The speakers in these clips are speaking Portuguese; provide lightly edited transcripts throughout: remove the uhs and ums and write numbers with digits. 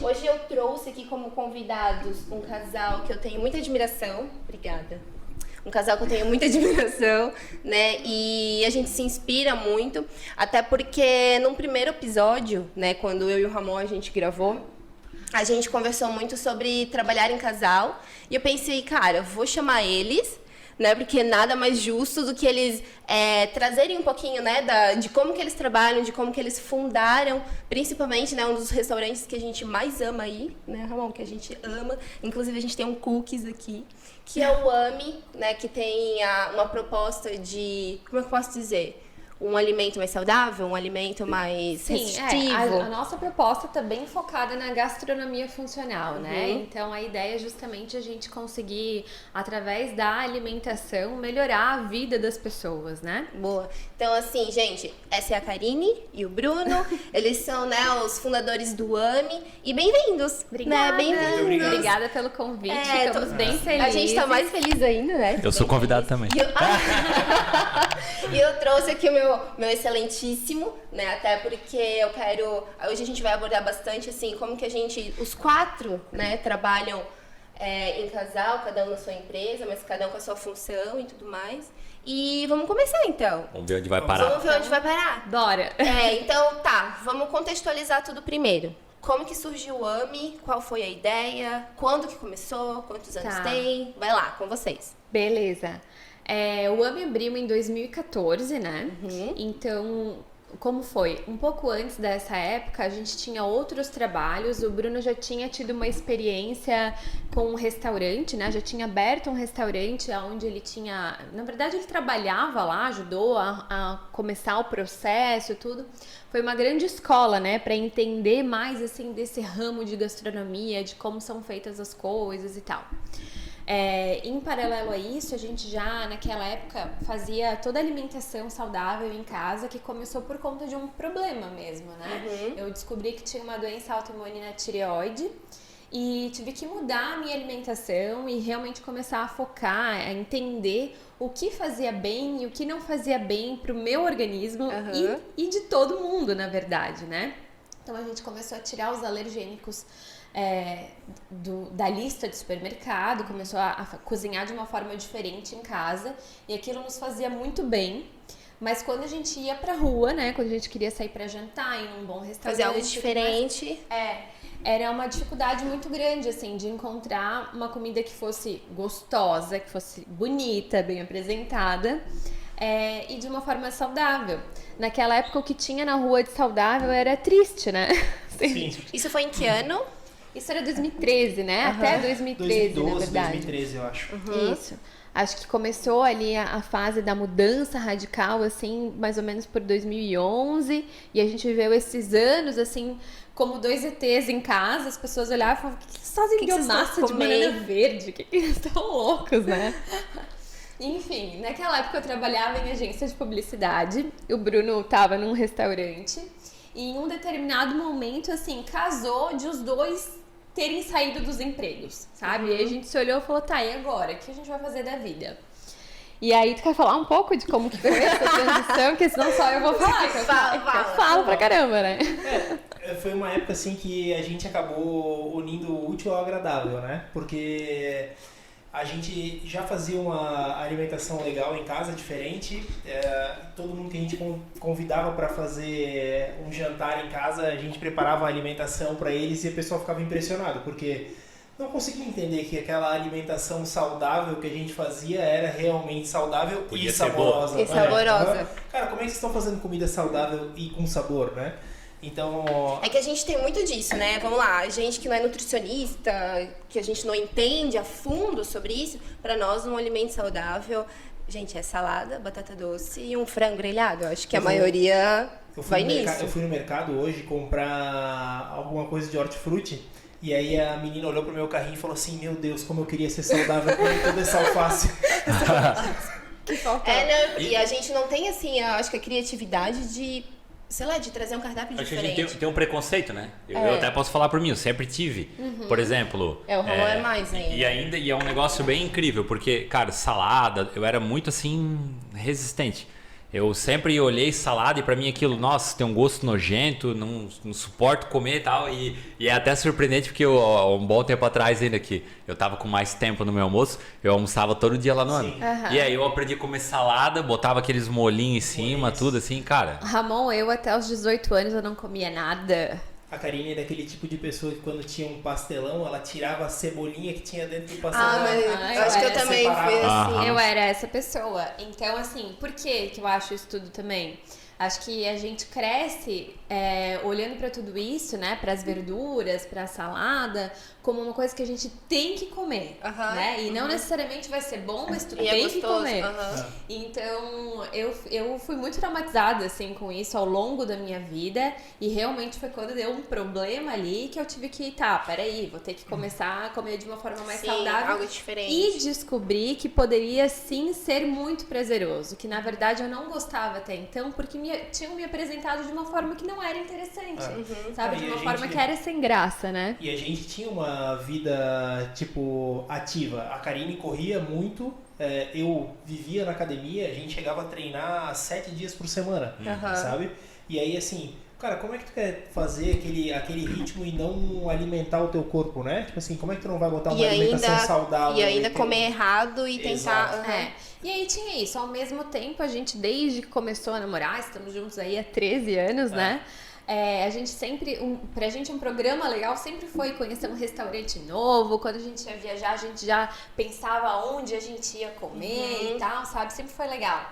hoje eu trouxe aqui como convidados um casal que eu tenho muita admiração. Obrigada. Um casal que eu tenho muita admiração, né? E a gente se inspira muito, até porque num primeiro episódio, né, quando eu e o Ramon a gente gravou, a gente conversou muito sobre trabalhar em casal. E eu pensei, cara, eu vou chamar eles, né? Porque nada mais justo do que eles trazerem um pouquinho, né, de como que eles trabalham, de como que eles fundaram, principalmente, né, um dos restaurantes que a gente mais ama aí, né, Ramon, que a gente ama. Inclusive, a gente tem um cookies aqui, que é o AMI, né, que tem uma proposta de, como é que eu posso dizer? Um alimento mais saudável, um alimento mais restritivo. A nossa proposta está bem focada na gastronomia funcional, né? Então, a ideia é justamente a gente conseguir, através da alimentação, melhorar a vida das pessoas, né? Boa. Então, assim, gente, essa é a Karine e o Bruno. Eles são, né, os fundadores do AMI. E bem-vindos. Obrigada. Né? Bem-vindos. Obrigada pelo convite. Estamos bem felizes. A gente tá mais feliz ainda, né? Eu sou convidado também. E eu trouxe aqui o meu excelentíssimo, né? Até porque eu quero... Hoje a gente vai abordar bastante, assim, como que os quatro, né, trabalham em casal, cada um na sua empresa, mas cada um com a sua função e tudo mais. E vamos começar, então. Vamos ver onde vai parar. Vamos ver onde vai parar? Bora. Então, tá. Vamos contextualizar tudo primeiro. Como que surgiu o AMI? Qual foi a ideia? Quando que começou? Quantos anos tem? Vai lá, com vocês. Beleza. O AMI abriu em 2014, né? Então, como foi? Um pouco antes dessa época, a gente tinha outros trabalhos. O Bruno já tinha tido uma experiência com um restaurante, né? Já tinha aberto um restaurante onde ele tinha... Na verdade, ele trabalhava lá, ajudou a começar o processo e tudo. Foi uma grande escola, né? Para entender mais, assim, desse ramo de gastronomia, de como são feitas as coisas e tal. Em paralelo a isso, a gente já naquela época fazia toda a alimentação saudável em casa, que começou por conta de um problema mesmo, né? Eu descobri que tinha uma doença autoimune na tireoide e tive que mudar a minha alimentação e realmente começar a focar, a entender o que fazia bem e o que não fazia bem pro meu organismo e de todo mundo, na verdade, né? Então a gente começou a tirar os alergênicos da lista de supermercado, começou a cozinhar de uma forma diferente em casa e aquilo nos fazia muito bem. Mas quando a gente ia pra rua, né, quando a gente queria sair pra jantar em um bom restaurante, fazer algo diferente, era uma dificuldade muito grande, assim, de encontrar uma comida que fosse gostosa, que fosse bonita, bem apresentada. E de uma forma saudável. Naquela época o que tinha na rua de saudável era triste, né? Sim. Isso foi em que ano? Isso era 2013, né? Até 2013, 2012, na verdade. 2013, eu acho. Isso. Acho que começou ali a fase da mudança radical, assim, mais ou menos por 2011. E a gente viveu esses anos, assim, como dois ETs em casa. As pessoas olhavam e falavam, o que vocês fazem biomassa de banana verde? Que eles estão loucos, né? Enfim, naquela época eu trabalhava em agência de publicidade. O Bruno estava num restaurante. E em um determinado momento, assim, casou de os dois terem saído dos empregos, sabe? E aí a gente se olhou e falou, tá, e agora? O que a gente vai fazer da vida? E aí, tu quer falar um pouco de como que foi essa transição? Porque senão só eu vou falar, eu falo pra caramba, né? Foi uma época, assim, que a gente acabou unindo o útil ao agradável, né? Porque a gente já fazia uma alimentação legal em casa, diferente. Todo mundo que a gente convidava para fazer um jantar em casa, a gente preparava a alimentação para eles e o pessoal ficava impressionado, porque não conseguia entender que aquela alimentação saudável que a gente fazia era realmente saudável e saborosa. E saborosa. Cara, como é que vocês estão fazendo comida saudável e com sabor, né? Então... É que a gente tem muito disso, né? Vamos lá, a gente que não é nutricionista, que a gente não entende a fundo sobre isso, pra nós um alimento saudável, gente, é salada, batata doce e um frango grelhado. Eu acho que a maioria vai nisso. Eu fui no mercado hoje comprar alguma coisa de hortifruti e aí a menina olhou pro meu carrinho e falou assim, meu Deus, como eu queria ser saudável com toda essa alface. Que falta. E a gente não tem, assim, acho que a criatividade de... sei lá, de trazer um cardápio diferente. A gente tem um preconceito, né? Eu até posso falar por mim, eu sempre tive. Por exemplo... O Ramon é mais ainda. E é um negócio bem incrível, porque, cara, salada, eu era muito, assim, resistente. Eu sempre olhei salada e pra mim aquilo, nossa, tem um gosto nojento, não suporto comer e tal. E é até surpreendente porque um bom tempo atrás ainda que eu tava com mais tempo no meu almoço, eu almoçava todo dia lá no AME. E aí eu aprendi a comer salada, botava aqueles molhinhos em cima, tudo assim, cara. Ramon, eu até os 18 anos eu não comia nada. A Karine é daquele tipo de pessoa que quando tinha um pastelão, ela tirava a cebolinha que tinha dentro do pastelão. Mas eu acho que eu também fui assim. Eu era essa pessoa. Então, assim, por que eu acho isso tudo também? Acho que a gente cresce olhando para tudo isso, né? Para as verduras, para a salada, como uma coisa que a gente tem que comer, né? E não necessariamente vai ser bom, mas tu tem que comer. Então, eu fui muito traumatizada, assim, com isso ao longo da minha vida. E realmente foi quando deu um problema ali que eu tive que, peraí, vou ter que começar a comer de uma forma mais saudável. Algo diferente. E descobri que poderia, sim, ser muito prazeroso. Que, na verdade, eu não gostava até então, porque tinham me apresentado de uma forma que não era interessante, sabe? De uma forma que era sem graça, né? E a gente tinha uma vida, tipo, ativa. A Karine corria muito, eu vivia na academia, a gente chegava a treinar 7 dias por semana, sabe? E aí, assim, cara, como é que tu quer fazer aquele ritmo e não alimentar o teu corpo, né? Tipo assim, como é que tu não vai botar uma alimentação saudável? E ainda comer errado e tentar... E aí tinha isso, ao mesmo tempo a gente desde que começou a namorar, estamos juntos aí há 13 anos, né? A gente sempre, pra gente um programa legal sempre foi conhecer um restaurante novo, quando a gente ia viajar a gente já pensava onde a gente ia comer e tal, sabe? Sempre foi legal.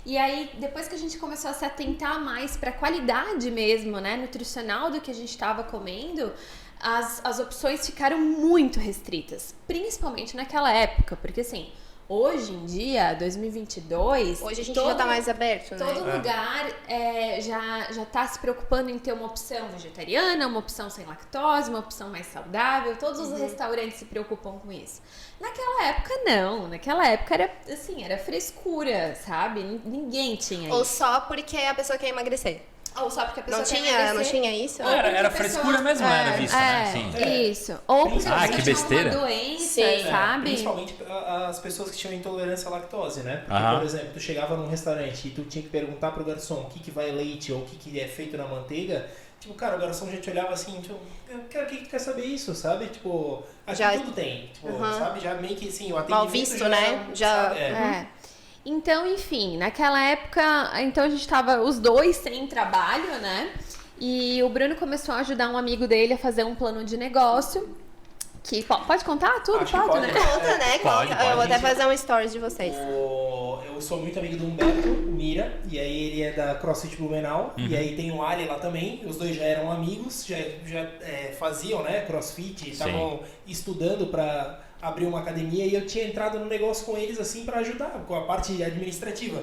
E aí, depois que a gente começou a se atentar mais pra qualidade mesmo, né, nutricional do que a gente estava comendo, as opções ficaram muito restritas, principalmente naquela época, porque assim... Hoje em dia, 2022... Hoje a gente já tá mais aberto, né? Todo lugar já tá se preocupando em ter uma opção vegetariana, uma opção sem lactose, uma opção mais saudável. Todos os restaurantes se preocupam com isso. Naquela época, não. Naquela época era, assim, era frescura, sabe? Ninguém tinha isso. Ou só porque a pessoa quer emagrecer. Ou só porque a pessoa não tinha isso? Era frescura mesmo, era vista, né? Sim. Isso. Ou porque a que pessoa besteira. tinha uma doença, sabe? Principalmente as pessoas que tinham intolerância à lactose, né? Porque, por exemplo, tu chegava num restaurante e tu tinha que perguntar pro garçom o que vai leite ou o que é feito na manteiga. Tipo, cara, o garçom já te olhava assim, tipo, cara, o que tu quer saber isso, sabe? Tipo, acho que tudo tem, tipo, sabe? Já meio que, assim, o atendimento mal visto, né? Então, enfim, naquela época, então a gente tava os dois sem trabalho, né? E o Bruno começou a ajudar um amigo dele a fazer um plano de negócio. Que pode contar tudo? Pode, né? Conta, né? Pode. Eu vou até fazer um stories de vocês. Eu sou muito amigo do Humberto Mira, e aí ele é da CrossFit Blumenau, e aí tem o Ali lá também, os dois já eram amigos, já faziam, né, CrossFit, estavam estudando pra abrir uma academia, e eu tinha entrado no negócio com eles assim pra ajudar, com a parte administrativa.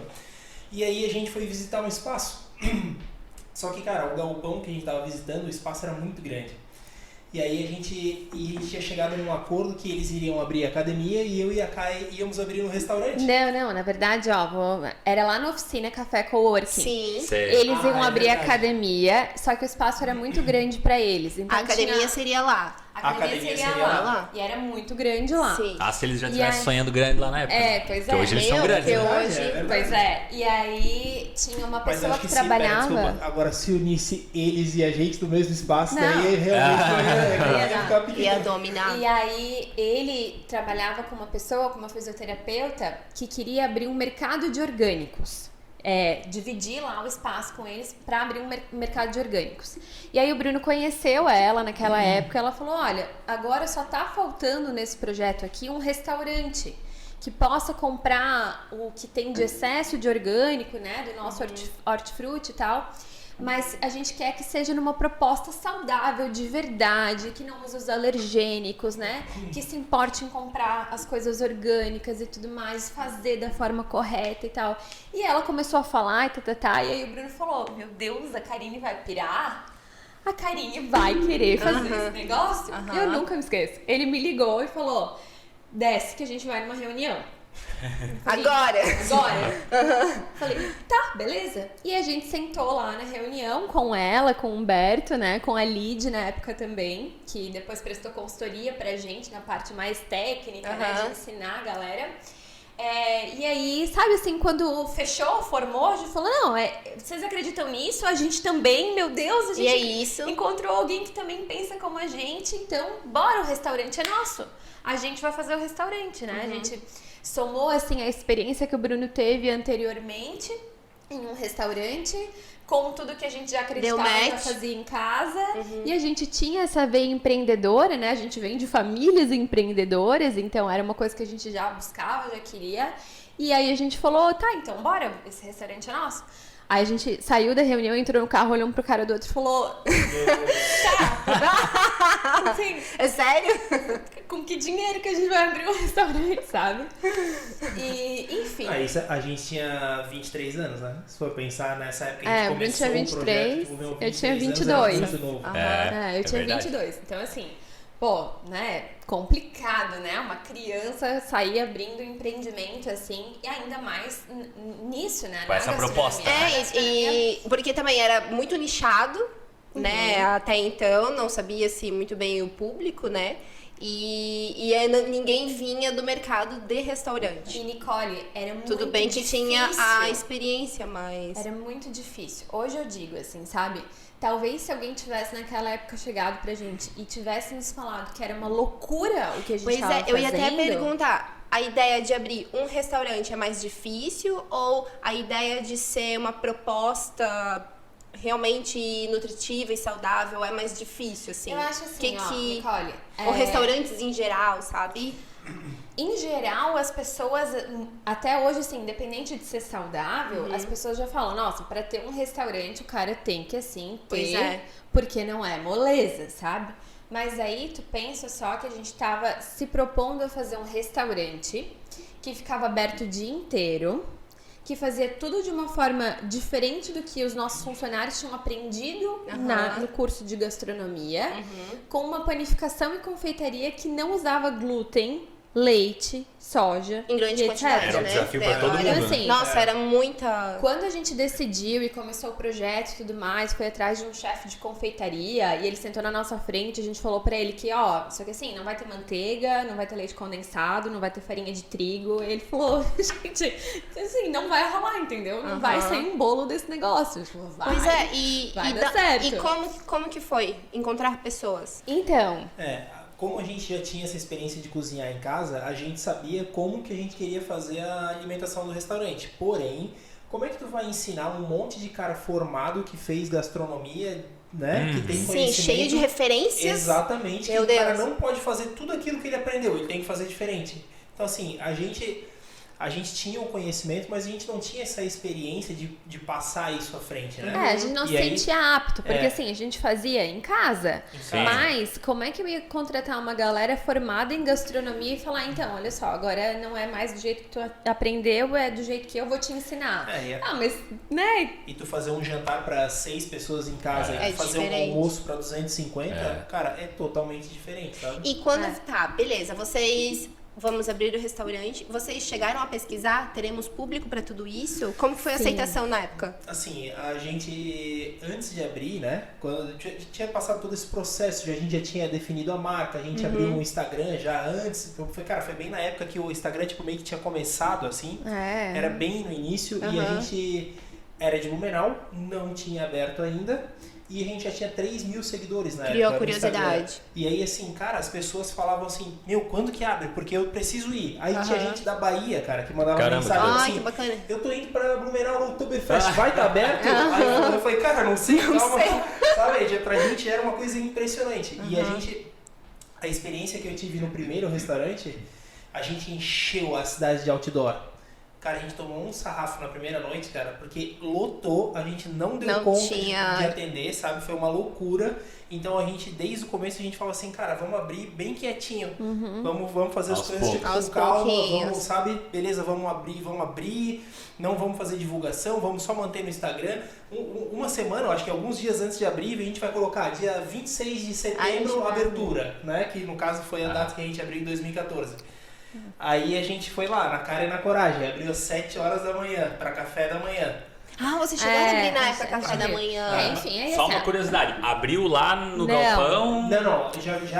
E aí a gente foi visitar um espaço, só que, cara, o galpão que a gente tava visitando, o espaço era muito grande. E aí a gente tinha chegado num acordo que eles iriam abrir a academia e eu e a Kai íamos abrir um restaurante. Não, na verdade, era lá na oficina Café Coworking. Sim. Eles iam abrir a academia, só que o espaço era muito grande pra eles. Então A academia seria lá. A academia seria lá. E era muito grande lá. Sim. Se eles já estivessem sonhando grande lá na época. Pois Porque hoje eles são grandes. Pois é. E aí tinha uma pessoa que trabalhava. Agora, se unisse eles e a gente no mesmo espaço, daí realmente ia ficar pequeno. Ia dominar. E aí ele trabalhava com uma fisioterapeuta, que queria abrir um mercado de orgânicos. Dividir lá o espaço com eles para abrir um mercado de orgânicos. E aí o Bruno conheceu ela naquela época, ela falou, olha, agora só tá faltando nesse projeto aqui um restaurante que possa comprar o que tem de excesso de orgânico, né, do nosso hortifruti e tal, mas a gente quer que seja numa proposta saudável de verdade, que não use os alergênicos, né? Que se importe em comprar as coisas orgânicas e tudo mais, fazer da forma correta e tal. E ela começou a falar e aí o Bruno falou, meu Deus, a Karine vai pirar? A Karine vai querer fazer esse negócio? Eu nunca me esqueço. Ele me ligou e falou, desce que a gente vai numa reunião. Falei, agora! Falei, tá, beleza. E a gente sentou lá na reunião com ela, com o Humberto, né? Com a Lid na época também, que depois prestou consultoria pra gente na parte mais técnica, né? De ensinar a galera. E aí, sabe assim, quando fechou, formou, a gente falou, não, vocês acreditam nisso? A gente também, meu Deus, a gente E é isso. encontrou alguém que também pensa como a gente, então bora, o restaurante é nosso. A gente vai fazer o restaurante, né? A gente somou, assim, a experiência que o Bruno teve anteriormente em um restaurante, com tudo que a gente já acreditava pra fazer em casa. E a gente tinha essa veia empreendedora, né? A gente vem de famílias empreendedoras, então era uma coisa que a gente já buscava, já queria. E aí a gente falou, tá, então bora, esse restaurante é nosso. Aí a gente saiu da reunião, entrou no carro, olhou um pro cara do outro e falou... tá, assim, É sério? com que dinheiro que a gente vai abrir um restaurante, sabe? E, enfim. Isso, a gente tinha 23 anos, né? Se for pensar nessa época, a gente O Bruno tinha começou o projeto, 23, tipo, eu tinha 23 anos, 22. era muito novo. Eu tinha verdade. 22. Então, assim, pô, né? Complicado, né? Uma criança sair abrindo um empreendimento, assim, e ainda mais nisso, né? Com essa proposta. E porque também era muito nichado, né? Até então, não sabia-se muito bem o público, né? E ninguém vinha do mercado de restaurante. E Nicole, era muito Tudo bem que difícil. tinha a experiência, mas... Era muito difícil. Hoje eu digo assim, sabe? Talvez se alguém tivesse naquela época chegado pra gente e tivesse nos falado que era uma loucura o que a gente Pois tava é, eu ia até fazendo, perguntar, a ideia de abrir um restaurante é mais difícil ou a ideia de ser uma proposta realmente nutritiva e saudável é mais difícil, assim? Eu acho assim, Nicole... Ou restaurantes em geral, sabe? Em geral, as pessoas, até hoje, assim, independente de ser saudável, as pessoas já falam, nossa, pra ter um restaurante, o cara tem que, assim, ter, Pois é. porque não é moleza, sabe? Mas aí, tu pensa só que a gente tava se propondo a fazer um restaurante que ficava aberto o dia inteiro, que fazia tudo de uma forma diferente do que os nossos funcionários tinham aprendido no curso de gastronomia, com uma panificação e confeitaria que não usava glúten, leite, soja Em grande e quantidade, etc. Era um né? desafio pra todo mundo, Então, né? assim, Nossa, era muita... quando a gente decidiu e começou o projeto e tudo mais, foi atrás de um chefe de confeitaria e ele sentou na nossa frente, a gente falou pra ele que, só que assim, não vai ter manteiga, não vai ter leite condensado, não vai ter farinha de trigo. E ele falou, gente, assim, não vai rolar, entendeu? Não vai sair um bolo desse negócio. Tipo, Pois é, vai dar certo. E como que foi encontrar pessoas? Então, Como a gente já tinha essa experiência de cozinhar em casa, a gente sabia como que a gente queria fazer a alimentação do restaurante. Porém, como é que tu vai ensinar um monte de cara formado que fez gastronomia, né? Que tem conhecimento... Sim, cheio de referências. Exatamente. Meu que o cara Deus. não pode fazer tudo aquilo que ele aprendeu, ele tem que fazer diferente. Então, assim, a gente tinha o conhecimento, mas a gente não tinha essa experiência de passar isso à frente, né? a gente não se sentia apto, porque assim, a gente fazia em casa. Sim. Mas como é que eu ia contratar uma galera formada em gastronomia e falar, então, olha só, agora não é mais do jeito que tu aprendeu, é do jeito que eu vou te ensinar. Mas, né? E tu fazer um jantar para 6 pessoas em casa e fazer diferente. um almoço para 250, cara, é totalmente diferente, sabe? E quando... Tá, beleza, vocês... Vamos abrir o restaurante. Vocês chegaram a pesquisar? Teremos público para tudo isso? Como foi a aceitação na época? Assim, a gente, antes de abrir, né? Quando tinha passado todo esse processo, a gente já tinha definido a marca, a gente abriu um Instagram já antes. Foi bem na época que o Instagram, tipo, meio que tinha começado, assim. Era bem no início e a gente era de Blumenau, não tinha aberto ainda. E a gente já tinha 3 mil seguidores na época. Criou no curiosidade. Instagram. E aí, assim, cara, as pessoas falavam assim, quando que abre? Porque eu preciso ir. Aí tinha gente da Bahia, cara, que mandava mensagem assim, que bacana. eu tô indo pra Blumenau no Oktoberfest, vai estar aberto? Aí eu falei, cara, não sei, calma. Sabe, pra gente era uma coisa impressionante. E a experiência que eu tive no primeiro restaurante, a gente encheu a cidade de outdoor. Cara, a gente tomou um sarrafo na primeira noite, cara, porque lotou, a gente não deu conta de atender, sabe? Foi uma loucura. Então a gente, desde o começo, a gente falou assim, cara, vamos abrir bem quietinho. Vamos fazer as coisas com calma, vamos, sabe? Beleza, vamos abrir, não vamos fazer divulgação, vamos só manter no Instagram. Uma semana, eu acho que alguns dias antes de abrir, a gente vai colocar dia 26 de setembro, abertura, né? Que no caso foi a data que a gente abriu em 2014. Aí a gente foi lá, na cara e na coragem, abriu às 7 horas da manhã, para café da manhã. Você chegou a abrir na época café da manhã. Enfim, Só uma curiosidade, abriu lá no galpão... Não,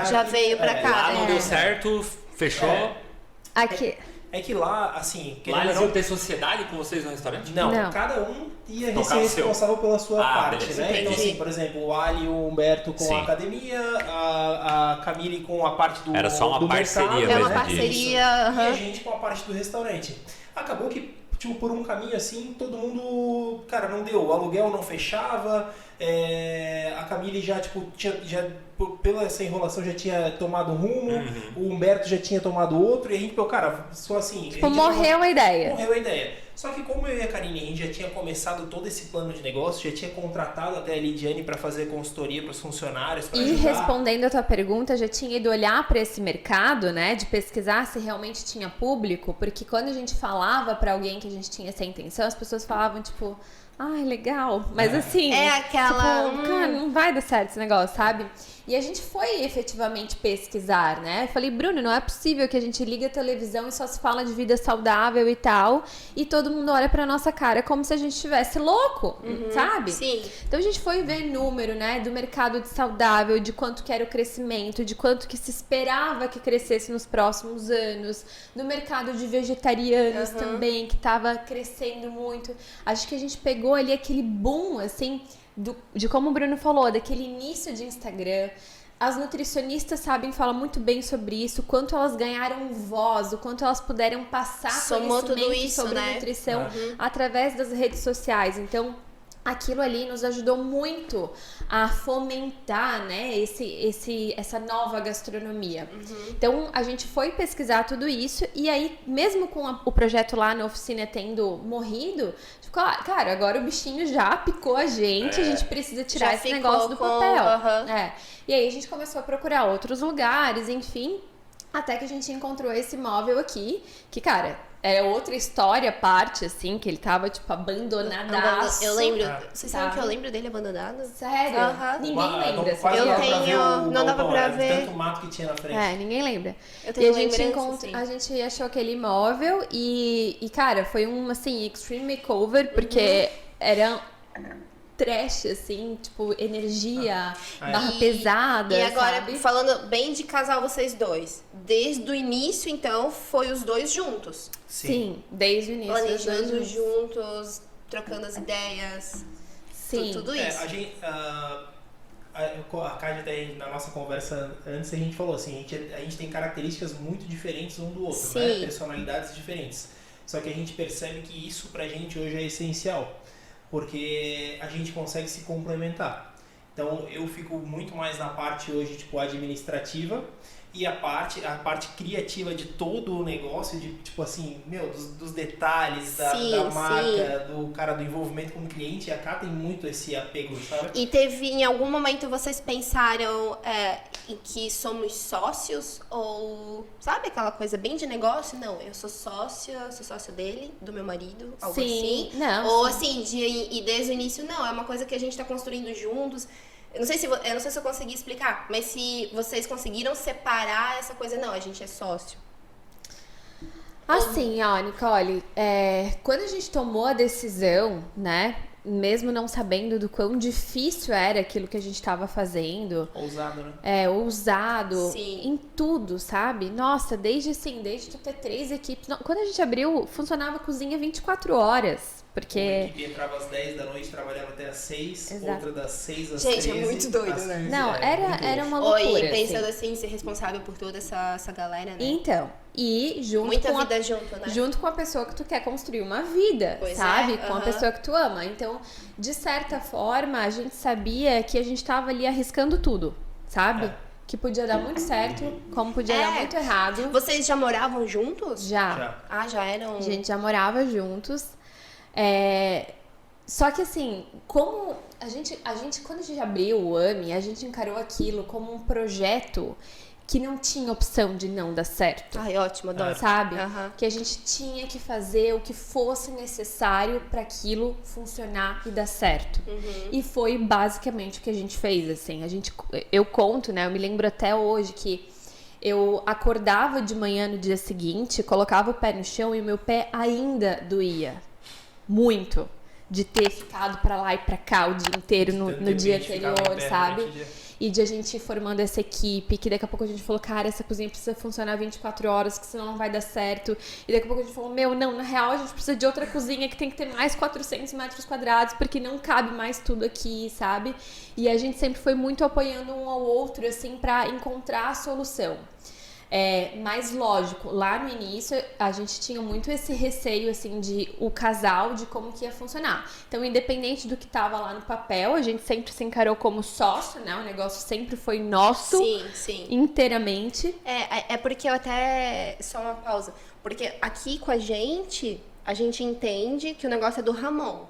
Já veio pra cá. Lá não deu certo, fechou... Aqui. É que lá, assim... Lá eles iam ter sociedade com vocês no restaurante? Não, cada um ia Tocar ser o seu. responsável pela sua parte, beleza, né? entendi. Então, assim, por exemplo, o Ali e o Humberto com Sim. a academia, a Camille com a parte do Era só uma do parceria mercado, É uma mesmo parceria. E a aham. gente com a parte do restaurante. Acabou que, tipo, por um caminho assim, todo mundo, cara, não deu. O aluguel não fechava, a Camille já, tipo, pela essa enrolação já tinha tomado um rumo, o Humberto já tinha tomado outro, e a gente, cara, só assim... Tipo, a gente morreu a ideia. Morreu a ideia. Só que como eu e a Karine, a gente já tinha começado todo esse plano de negócio, já tinha contratado até a Lidiane para fazer consultoria para os funcionários, para E ajudar. respondendo a tua pergunta, já tinha ido olhar para esse mercado, né, de pesquisar se realmente tinha público, porque quando a gente falava para alguém que a gente tinha essa intenção, as pessoas falavam tipo, ai, legal, mas assim, É aquela, tipo, cara, não vai dar certo esse negócio, sabe? E a gente foi efetivamente pesquisar, né? Eu falei, Bruno, não é possível que a gente liga a televisão e só se fala de vida saudável e tal, e todo mundo olha pra nossa cara como se a gente estivesse louco, sabe? Sim. Então a gente foi ver número, né, do mercado de saudável, de quanto que era o crescimento, de quanto que se esperava que crescesse nos próximos anos, no mercado de vegetarianos também, que estava crescendo muito. Acho que a gente pegou ali aquele boom, assim, de como o Bruno falou, daquele início de Instagram. As nutricionistas sabem falar muito bem sobre isso, o quanto elas ganharam voz, o quanto elas puderam passar Somou tudo conhecimento isso, sobre né? nutrição através das redes sociais. Então, aquilo ali nos ajudou muito a fomentar, né, essa nova gastronomia. Então, a gente foi pesquisar tudo isso e aí, mesmo com o projeto lá na oficina tendo morrido, ficou, cara, agora o bichinho já picou a gente precisa tirar Já esse ficou negócio do com- papel. aham. E aí a gente começou a procurar outros lugares, enfim, até que a gente encontrou esse móvel aqui, que, cara, é outra história à parte, assim, que ele tava, tipo, abandonadaço. Eu lembro. Ah. Vocês sabem que eu lembro dele abandonado? Sério? Aham. Ninguém lembra. Quase Eu não dava pra tenho- ver o não dava balcão, pra era de ver. tanto mato que tinha na frente. Ninguém lembra. Eu E tenho a gente lembrança, sim. a gente achou aquele imóvel e cara, foi um, assim, extreme makeover, porque era trash, assim, tipo, energia, barra pesada, E agora, sabe? falando bem de casal vocês dois, desde o início, então, foi os dois juntos. Sim, desde o início. os dois Planejando juntos. juntos, trocando as ideias. Sim. Tudo isso. A gente, a Kádia, até na nossa conversa antes, a gente falou assim, a gente tem características muito diferentes um do outro, né? Sim. Personalidades diferentes. Só que a gente percebe que isso pra gente hoje é essencial, porque a gente consegue se complementar. Então eu fico muito mais na parte hoje, tipo, administrativa, e a parte criativa de todo o negócio, de tipo assim, dos detalhes, da Sim, marca, do cara, do envolvimento com o cliente, a Cá tem muito esse apego, sabe? E teve, em algum momento, vocês pensaram em que somos sócios? Ou, sabe aquela coisa bem de negócio? Não, eu sou sócio dele, do meu marido, algo Sim, assim. não, Ou assim, e desde o início, não, é uma coisa que a gente tá construindo juntos. Eu não sei se eu consegui explicar, mas se vocês conseguiram separar essa coisa, não, a gente é sócio. Assim, ó, Nicole, quando a gente tomou a decisão, né, mesmo não sabendo do quão difícil era aquilo que a gente estava fazendo, Ousado, né? ousado, Sim. em tudo, sabe? Nossa, desde tu ter 3 equipes. Quando a gente abriu, funcionava a cozinha 24 horas, Uma porque... equipe entrava às 10 da noite, trabalhava até às 6, Exato. outra das 6 às Gente, 13. é muito doido, às né? 15, Não, muito era louco. uma loucura, E pensando assim. assim, ser responsável por toda essa galera, né? Então, e junto Muita com vida junto, né? junto com a pessoa que tu quer construir uma vida, Pois sabe? é, Com a aham. pessoa que tu ama. Então, de certa forma, a gente sabia que a gente tava ali arriscando tudo, sabe? É. Que podia dar muito certo, como podia dar muito errado. Vocês já moravam juntos? Já. Ah, já eram. A gente já morava juntos. Só que assim, como a gente, quando a gente abriu o AMI, a gente encarou aquilo como um projeto que não tinha opção de não dar certo. Ai, ótimo, adoro. Sabe? Aham. Que a gente tinha que fazer o que fosse necessário para aquilo funcionar e dar certo. E foi basicamente o que a gente fez, assim. Eu conto, né? Eu me lembro até hoje que eu acordava de manhã no dia seguinte, colocava o pé no chão e o meu pé ainda doía. Muito. De ter ficado pra lá e pra cá o dia inteiro no Tanto dia tempo que a gente ficava em anterior, pé sabe? durante o dia. e de a gente ir formando essa equipe, que daqui a pouco a gente falou, cara, essa cozinha precisa funcionar 24 horas, que senão não vai dar certo. E daqui a pouco a gente falou, não, na real a gente precisa de outra cozinha que tem que ter mais 400 metros quadrados, porque não cabe mais tudo aqui, sabe? E a gente sempre foi muito apoiando um ao outro, assim, pra encontrar a solução. Mas lógico, lá no início a gente tinha muito esse receio assim de o casal, de como que ia funcionar. Então, independente do que tava lá no papel, a gente sempre se encarou como sócio, né? O negócio sempre foi nosso, Sim. inteiramente. É porque eu até... Só uma pausa. Porque aqui com a gente entende que o negócio é do Ramon.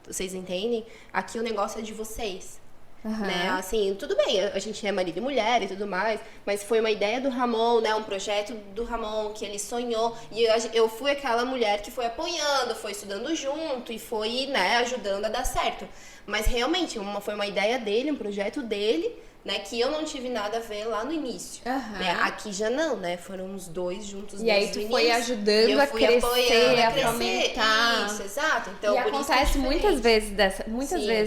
Vocês entendem? Aqui o negócio é de vocês. Né? Assim, tudo bem, a gente é marido e mulher e tudo mais, mas foi uma ideia do Ramon, né? Um projeto do Ramon que ele sonhou, e eu fui aquela mulher que foi apoiando, foi estudando junto e foi, né, ajudando a dar certo. Mas realmente foi uma ideia dele, um projeto dele, né, que eu não tive nada a ver lá no início. Né? Aqui já não, né? Foram os dois juntos e aí tu foi ajudando a crescer, a fomentar. Isso, exato. Então, e acontece muitas vezes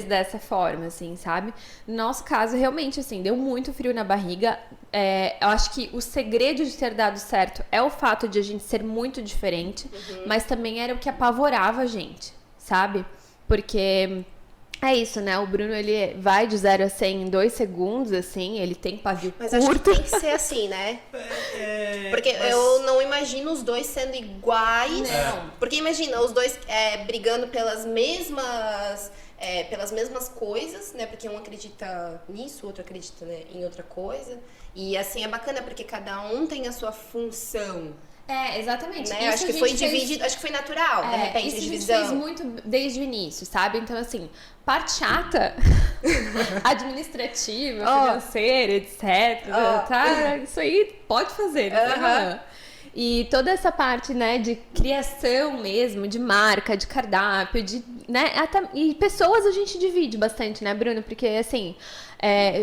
dessa forma, assim, sabe? No nosso caso, realmente, assim, deu muito frio na barriga. Eu acho que o segredo de ter dado certo é o fato de a gente ser muito diferente, mas também era o que apavorava a gente, sabe? Porque... É isso, né? O Bruno, ele vai de 0 a 100 em 2 segundos, assim, ele tem pavio curto. Mas acho que tem que ser assim, né? Porque eu não imagino os dois sendo iguais. Não. Porque imagina, os dois brigando pelas mesmas coisas, né? Porque um acredita nisso, o outro acredita, né, em outra coisa. E assim, é bacana porque cada um tem a sua função. Exatamente. Né? Acho que foi dividido, acho que foi natural, de repente, isso a divisão. divisão. A gente fez muito desde o início, sabe? Então, assim, parte chata, administrativa, financeira, etc. Tá? Isso aí pode fazer, não tem problema. E toda essa parte, né, de criação mesmo, de marca, de cardápio, né, e pessoas a gente divide bastante, né, Bruno? Porque, assim,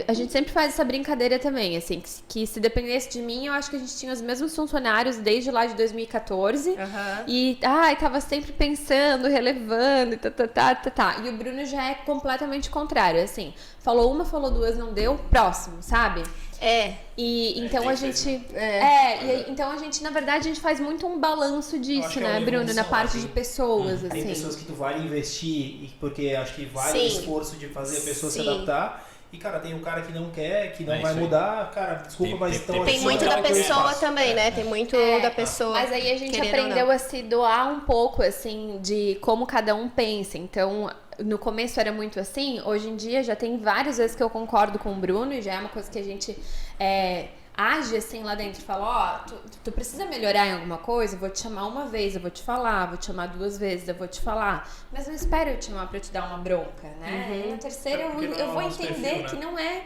a gente sempre faz essa brincadeira também, assim, que se dependesse de mim, eu acho que a gente tinha os mesmos funcionários desde lá de 2014. E, tava sempre pensando, relevando, tá. E o Bruno já é completamente contrário, assim, falou uma, falou duas, não deu, próximo, sabe? E então a gente... então a gente, na verdade, a gente faz muito um balanço disso, né, Bruno? Na parte de pessoas, assim. Tem pessoas que tu vale investir, porque acho que vale o esforço de fazer a pessoa se adaptar. E, cara, tem um cara que não quer, que não vai mudar. Cara, desculpa, mas então... Tem muito da pessoa também, né? Tem muito da pessoa. Mas aí a gente aprendeu a se doar um pouco, assim, de como cada um pensa. Então... No começo era muito assim, hoje em dia já tem várias vezes que eu concordo com o Bruno e já é uma coisa que a gente age assim lá dentro e fala, tu precisa melhorar em alguma coisa, eu vou te chamar uma vez, eu vou te falar, vou te chamar 2 vezes, eu vou te falar, mas não espero eu te chamar pra eu te dar uma bronca, né? E na terceira eu vou entender que não é...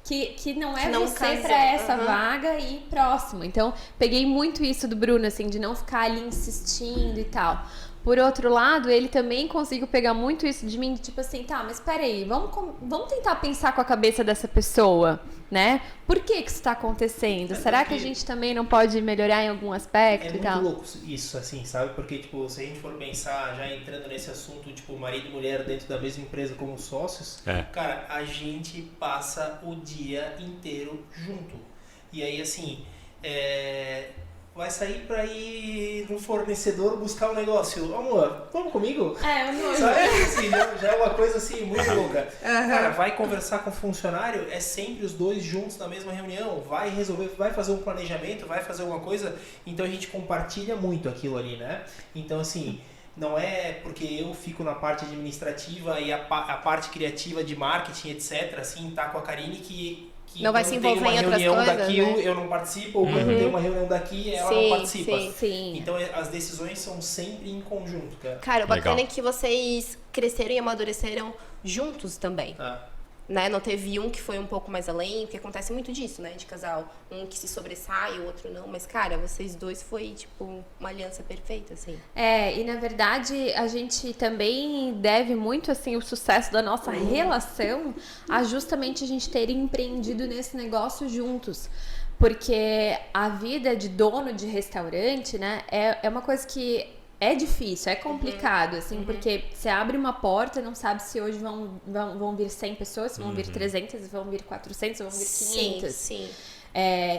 Que não é não você casa. Pra essa vaga e próximo. Então, peguei muito isso do Bruno, assim, de não ficar ali insistindo e tal. Por outro lado, ele também conseguiu pegar muito isso de mim, de tipo assim, tá, mas peraí, vamos tentar pensar com a cabeça dessa pessoa, né? Por que isso tá acontecendo? Será que a gente também não pode melhorar em algum aspecto e tal? É muito louco isso, assim, sabe? Porque, tipo, se a gente for pensar, já entrando nesse assunto, tipo, marido e mulher dentro da mesma empresa como sócios, cara, a gente passa o dia inteiro junto. E aí, assim, vai sair pra ir no fornecedor buscar um negócio. Amor, vamos comigo? Amor. Sabe? Assim, já é uma coisa assim muito louca. Cara, vai conversar com o funcionário, é sempre os dois juntos na mesma reunião. Vai resolver, vai fazer um planejamento, vai fazer alguma coisa. Então a gente compartilha muito aquilo ali, né? Então, assim, não é porque eu fico na parte administrativa e a parte criativa de marketing, etc., assim, tá com a Karine que não vai se envolver em outras coisas, daqui, né? eu não participo, ou quando tem uma reunião daqui, ela não participa. Sim. Então as decisões são sempre em conjunto, cara. Cara, o bacana é que vocês cresceram e amadureceram juntos também. Né? Não teve um que foi um pouco mais além, porque acontece muito disso, né? De casal, um que se sobressai, o outro não. Mas, cara, vocês dois foi, tipo, uma aliança perfeita, assim. E na verdade, a gente também deve muito, assim, o sucesso da nossa relação a justamente a gente ter empreendido nesse negócio juntos. Porque a vida de dono de restaurante, né, é uma coisa que é difícil, é complicado, assim, porque você abre uma porta, não sabe se hoje vão vir 100 pessoas, se vão vir 300, se vão vir 400, se vão vir 500. Sim.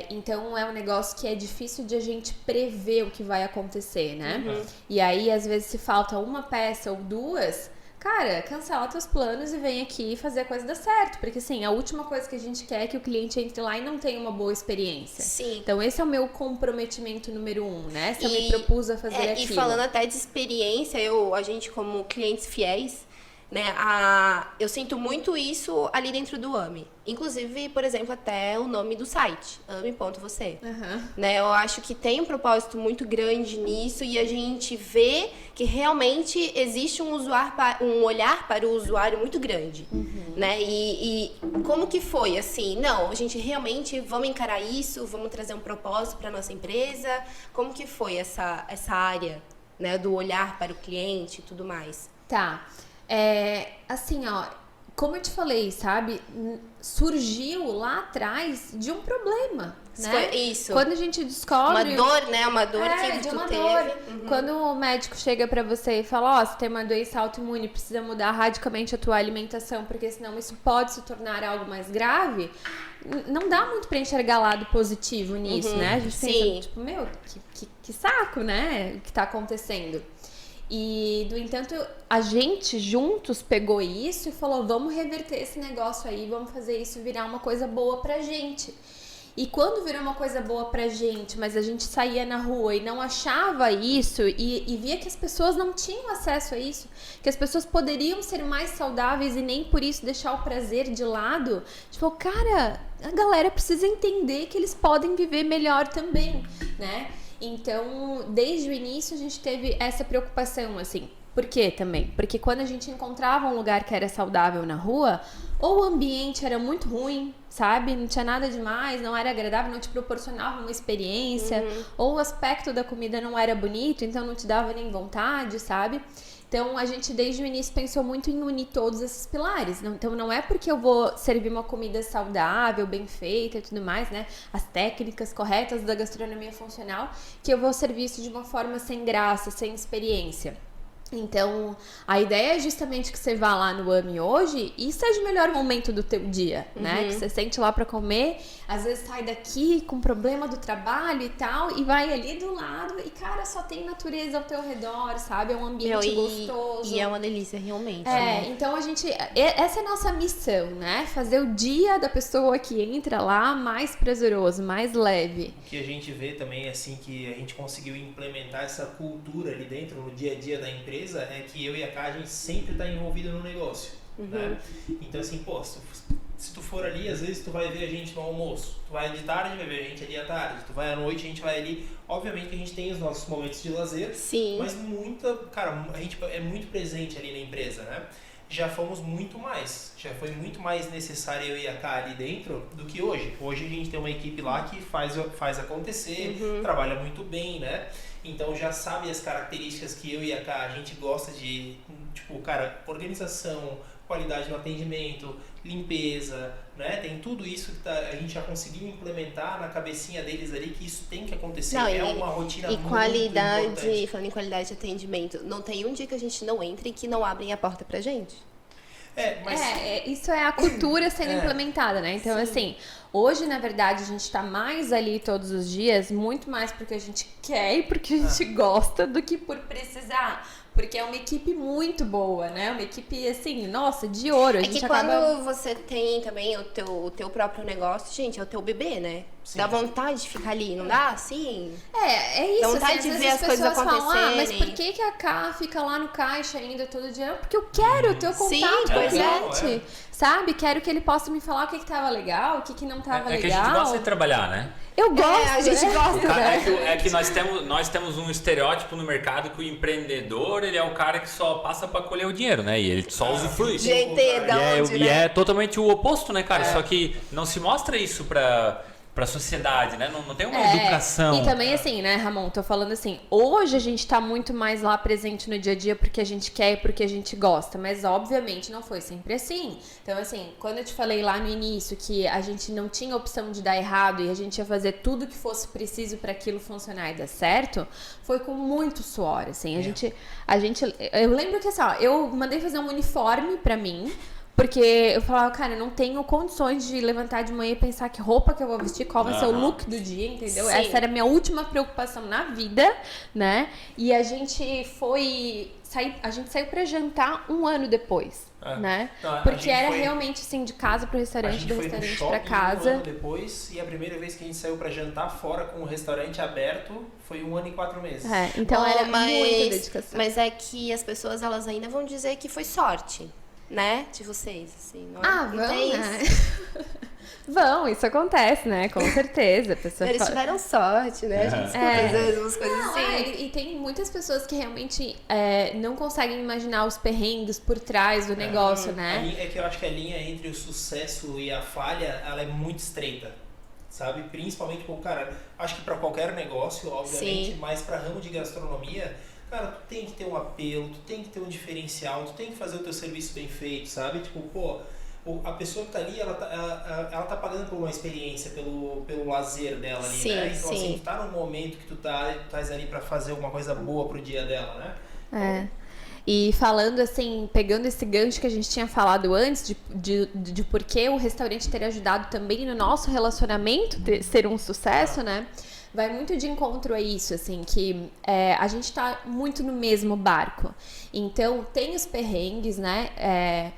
Então é um negócio que é difícil de a gente prever o que vai acontecer, né? E aí, às vezes, se falta uma peça ou duas, cara, cancela teus planos e vem aqui fazer a coisa dar certo. Porque, assim, a última coisa que a gente quer é que o cliente entre lá e não tenha uma boa experiência. Sim. Então, esse é o meu comprometimento número 1, né? Se eu me propus a fazer aquilo. E falando até de experiência, a gente como clientes fiéis, né, eu sinto muito isso ali dentro do AMI. Inclusive, por exemplo, até o nome do site, ami.você. Né, eu acho que tem um propósito muito grande nisso e a gente vê que realmente existe um olhar para o usuário muito grande. Né? E como que foi? Assim, não, a gente realmente vamos encarar isso, vamos trazer um propósito para nossa empresa. Como que foi essa área, né, do olhar para o cliente e tudo mais? Tá. Assim, ó, como eu te falei, sabe, surgiu lá atrás de um problema, né? Isso. Quando a gente descobre... Uma dor, né? Uma dor que de tu uma teve. Dor. Quando o médico chega pra você e fala, você tem uma doença autoimune, precisa mudar radicalmente a tua alimentação, porque senão isso pode se tornar algo mais grave, não dá muito pra enxergar lado positivo nisso, né? A gente pensa, tipo, meu, que saco, né? O que tá acontecendo? E, no entanto, a gente juntos pegou isso e falou, vamos reverter esse negócio aí, vamos fazer isso virar uma coisa boa pra gente. E quando virou uma coisa boa pra gente, mas a gente saía na rua e não achava isso e via que as pessoas não tinham acesso a isso, que as pessoas poderiam ser mais saudáveis e nem por isso deixar o prazer de lado, tipo, cara, a galera precisa entender que eles podem viver melhor também, né? Então, desde o início a gente teve essa preocupação, assim. Por quê também? Porque quando a gente encontrava um lugar que era saudável na rua, ou o ambiente era muito ruim, sabe? Não tinha nada demais, não era agradável, não te proporcionava uma experiência, ou o aspecto da comida não era bonito, então não te dava nem vontade, sabe? Então, a gente desde o início pensou muito em unir todos esses pilares. Então, não é porque eu vou servir uma comida saudável, bem feita e tudo mais, né? As técnicas corretas da gastronomia funcional, que eu vou servir isso de uma forma sem graça, sem experiência. Então, a ideia é justamente que você vá lá no AMI hoje e seja o melhor momento do teu dia, né? Que você sente lá pra comer, às vezes sai daqui com problema do trabalho e tal, e vai ali do lado e, cara, só tem natureza ao teu redor, sabe? É um ambiente gostoso. E é uma delícia, realmente. Né? Então essa é a nossa missão, né? Fazer o dia da pessoa que entra lá mais prazeroso, mais leve. O que a gente vê também, assim, que a gente conseguiu implementar essa cultura ali dentro, no dia a dia da empresa, é que eu e a Ká, a gente sempre está envolvido no negócio, né? Então, assim, pô, se tu for ali, às vezes tu vai ver a gente no almoço, tu vai de tarde, vai ver a gente ali à tarde, tu vai à noite, a gente vai ali. Obviamente que a gente tem os nossos momentos de lazer, mas a gente é muito presente ali na empresa, né? Já fomos muito mais, já foi muito mais necessário eu e a Ká ali dentro do que hoje. Hoje a gente tem uma equipe lá que faz acontecer, trabalha muito bem, né? Então já sabe as características que eu e a Ká, a gente gosta de, tipo, cara, organização, qualidade no atendimento, limpeza, né? Tem tudo isso que a gente já conseguiu implementar na cabecinha deles ali, que isso tem que acontecer. Uma rotina muito importante. Falando em qualidade de atendimento, não tem um dia que a gente não entre e que não abrem a porta pra gente. Isso é a cultura sendo implementada, né? Então, assim, hoje, na verdade, a gente tá mais ali todos os dias, muito mais porque a gente quer e porque a gente gosta do que por precisar. Porque é uma equipe muito boa, né? Uma equipe, assim, nossa, de ouro. Quando você tem também o teu próprio negócio, gente, é o teu bebê, né? Sim. Dá vontade de ficar ali, não dá? Sim. É isso. Dá vontade de ver as coisas acontecerem. Falam, mas por que a Ká fica lá no caixa ainda todo dia? Porque eu quero ter o contato com o cliente, sabe? Quero que ele possa me falar o que tava legal, o que não tava legal. É que a gente gosta de trabalhar, né? Eu gosto, a gente gosta, né? É que nós temos um estereótipo no mercado que o empreendedor, ele é o cara que só passa pra colher o dinheiro, né? E ele só usufrui. Gente, e é totalmente o oposto, né, cara? Só que não se mostra isso pra pra sociedade, né? Não tem uma educação. E também assim, né, Ramon, tô falando assim, hoje a gente tá muito mais lá presente no dia a dia porque a gente quer e porque a gente gosta, mas obviamente não foi sempre assim. Então assim, quando eu te falei lá no início que a gente não tinha opção de dar errado e a gente ia fazer tudo que fosse preciso para aquilo funcionar e dar certo, foi com muito suor, assim. Eu lembro que assim, ó, eu mandei fazer um uniforme pra mim, porque eu falava, cara, eu não tenho condições de levantar de manhã e pensar que roupa que eu vou vestir, qual vai ser o look do dia, entendeu? Sim. Essa era a minha última preocupação na vida, né? E a gente saiu pra jantar um ano depois, né? Não, porque era realmente assim, de casa pro restaurante, do restaurante pra casa. Um ano depois, e a primeira vez que a gente saiu pra jantar fora com o restaurante aberto foi 1 ano e 4 meses. Então era muita dedicação. Mas é que as pessoas, elas ainda vão dizer que foi sorte, né? De vocês, assim. Não Vão, tem né? Vão, isso acontece, né? Com certeza. A pessoa Eles tiveram sorte, né? A gente escuta às vezes umas coisas assim. E tem muitas pessoas que realmente não conseguem imaginar os perrengues por trás do negócio, né? É que eu acho que a linha entre o sucesso e a falha, ela é muito estreita, sabe? Principalmente, cara, acho que para qualquer negócio, obviamente, Sim. mas para ramo de gastronomia, cara, tu tem que ter um apelo, tu tem que ter um diferencial, tu tem que fazer o teu serviço bem feito, sabe? Tipo, pô, a pessoa que tá ali, ela tá pagando por uma experiência, pelo lazer dela ali, Sim, né? Então, sim. assim, tu tá num momento que tu estás ali para fazer alguma coisa boa pro dia dela, né? E falando assim, pegando esse gancho que a gente tinha falado antes, de por que o restaurante ter ajudado também no nosso relacionamento ser um sucesso, né? Vai muito de encontro a isso, assim, que a gente tá muito no mesmo barco. Então, tem os perrengues, né?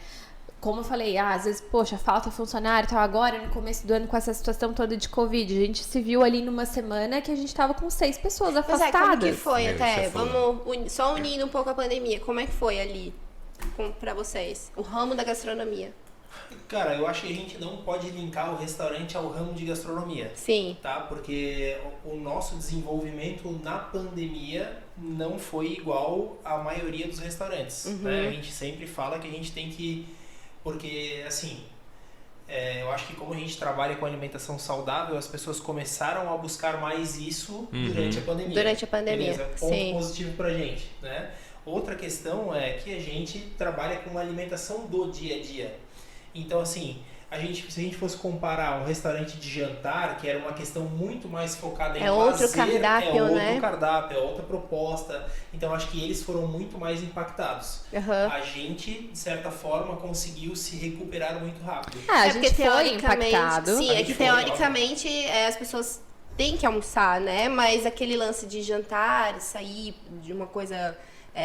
Como eu falei, às vezes, poxa, falta funcionário e tal. Agora, no começo do ano, com essa situação toda de Covid, a gente se viu ali numa semana que a gente tava com 6 pessoas afastadas. Mas como que foi Isso até? é foda. Vamos só unindo um pouco a pandemia. Como é que foi ali pra vocês? O ramo da gastronomia. Cara, eu acho que a gente não pode linkar o restaurante ao ramo de gastronomia. Sim. Tá? Porque o nosso desenvolvimento na pandemia não foi igual à maioria dos restaurantes. Né? A gente sempre fala que a gente tem que... Porque, assim, eu acho que como a gente trabalha com alimentação saudável, as pessoas começaram a buscar mais isso durante a pandemia. Durante a pandemia, Beleza? Ponto sim. positivo pra gente, né? Outra questão é que a gente trabalha com alimentação do dia a dia. Então, assim, se a gente fosse comparar um restaurante de jantar, que era uma questão muito mais focada em outro lazer, cardápio, né? outro cardápio, é outra proposta. Então, acho que eles foram muito mais impactados. A gente, de certa forma, conseguiu se recuperar muito rápido. A gente foi impactado. Sim, A é gente que foi, teoricamente as pessoas têm que almoçar, né? Mas aquele lance de jantar, sair de uma coisa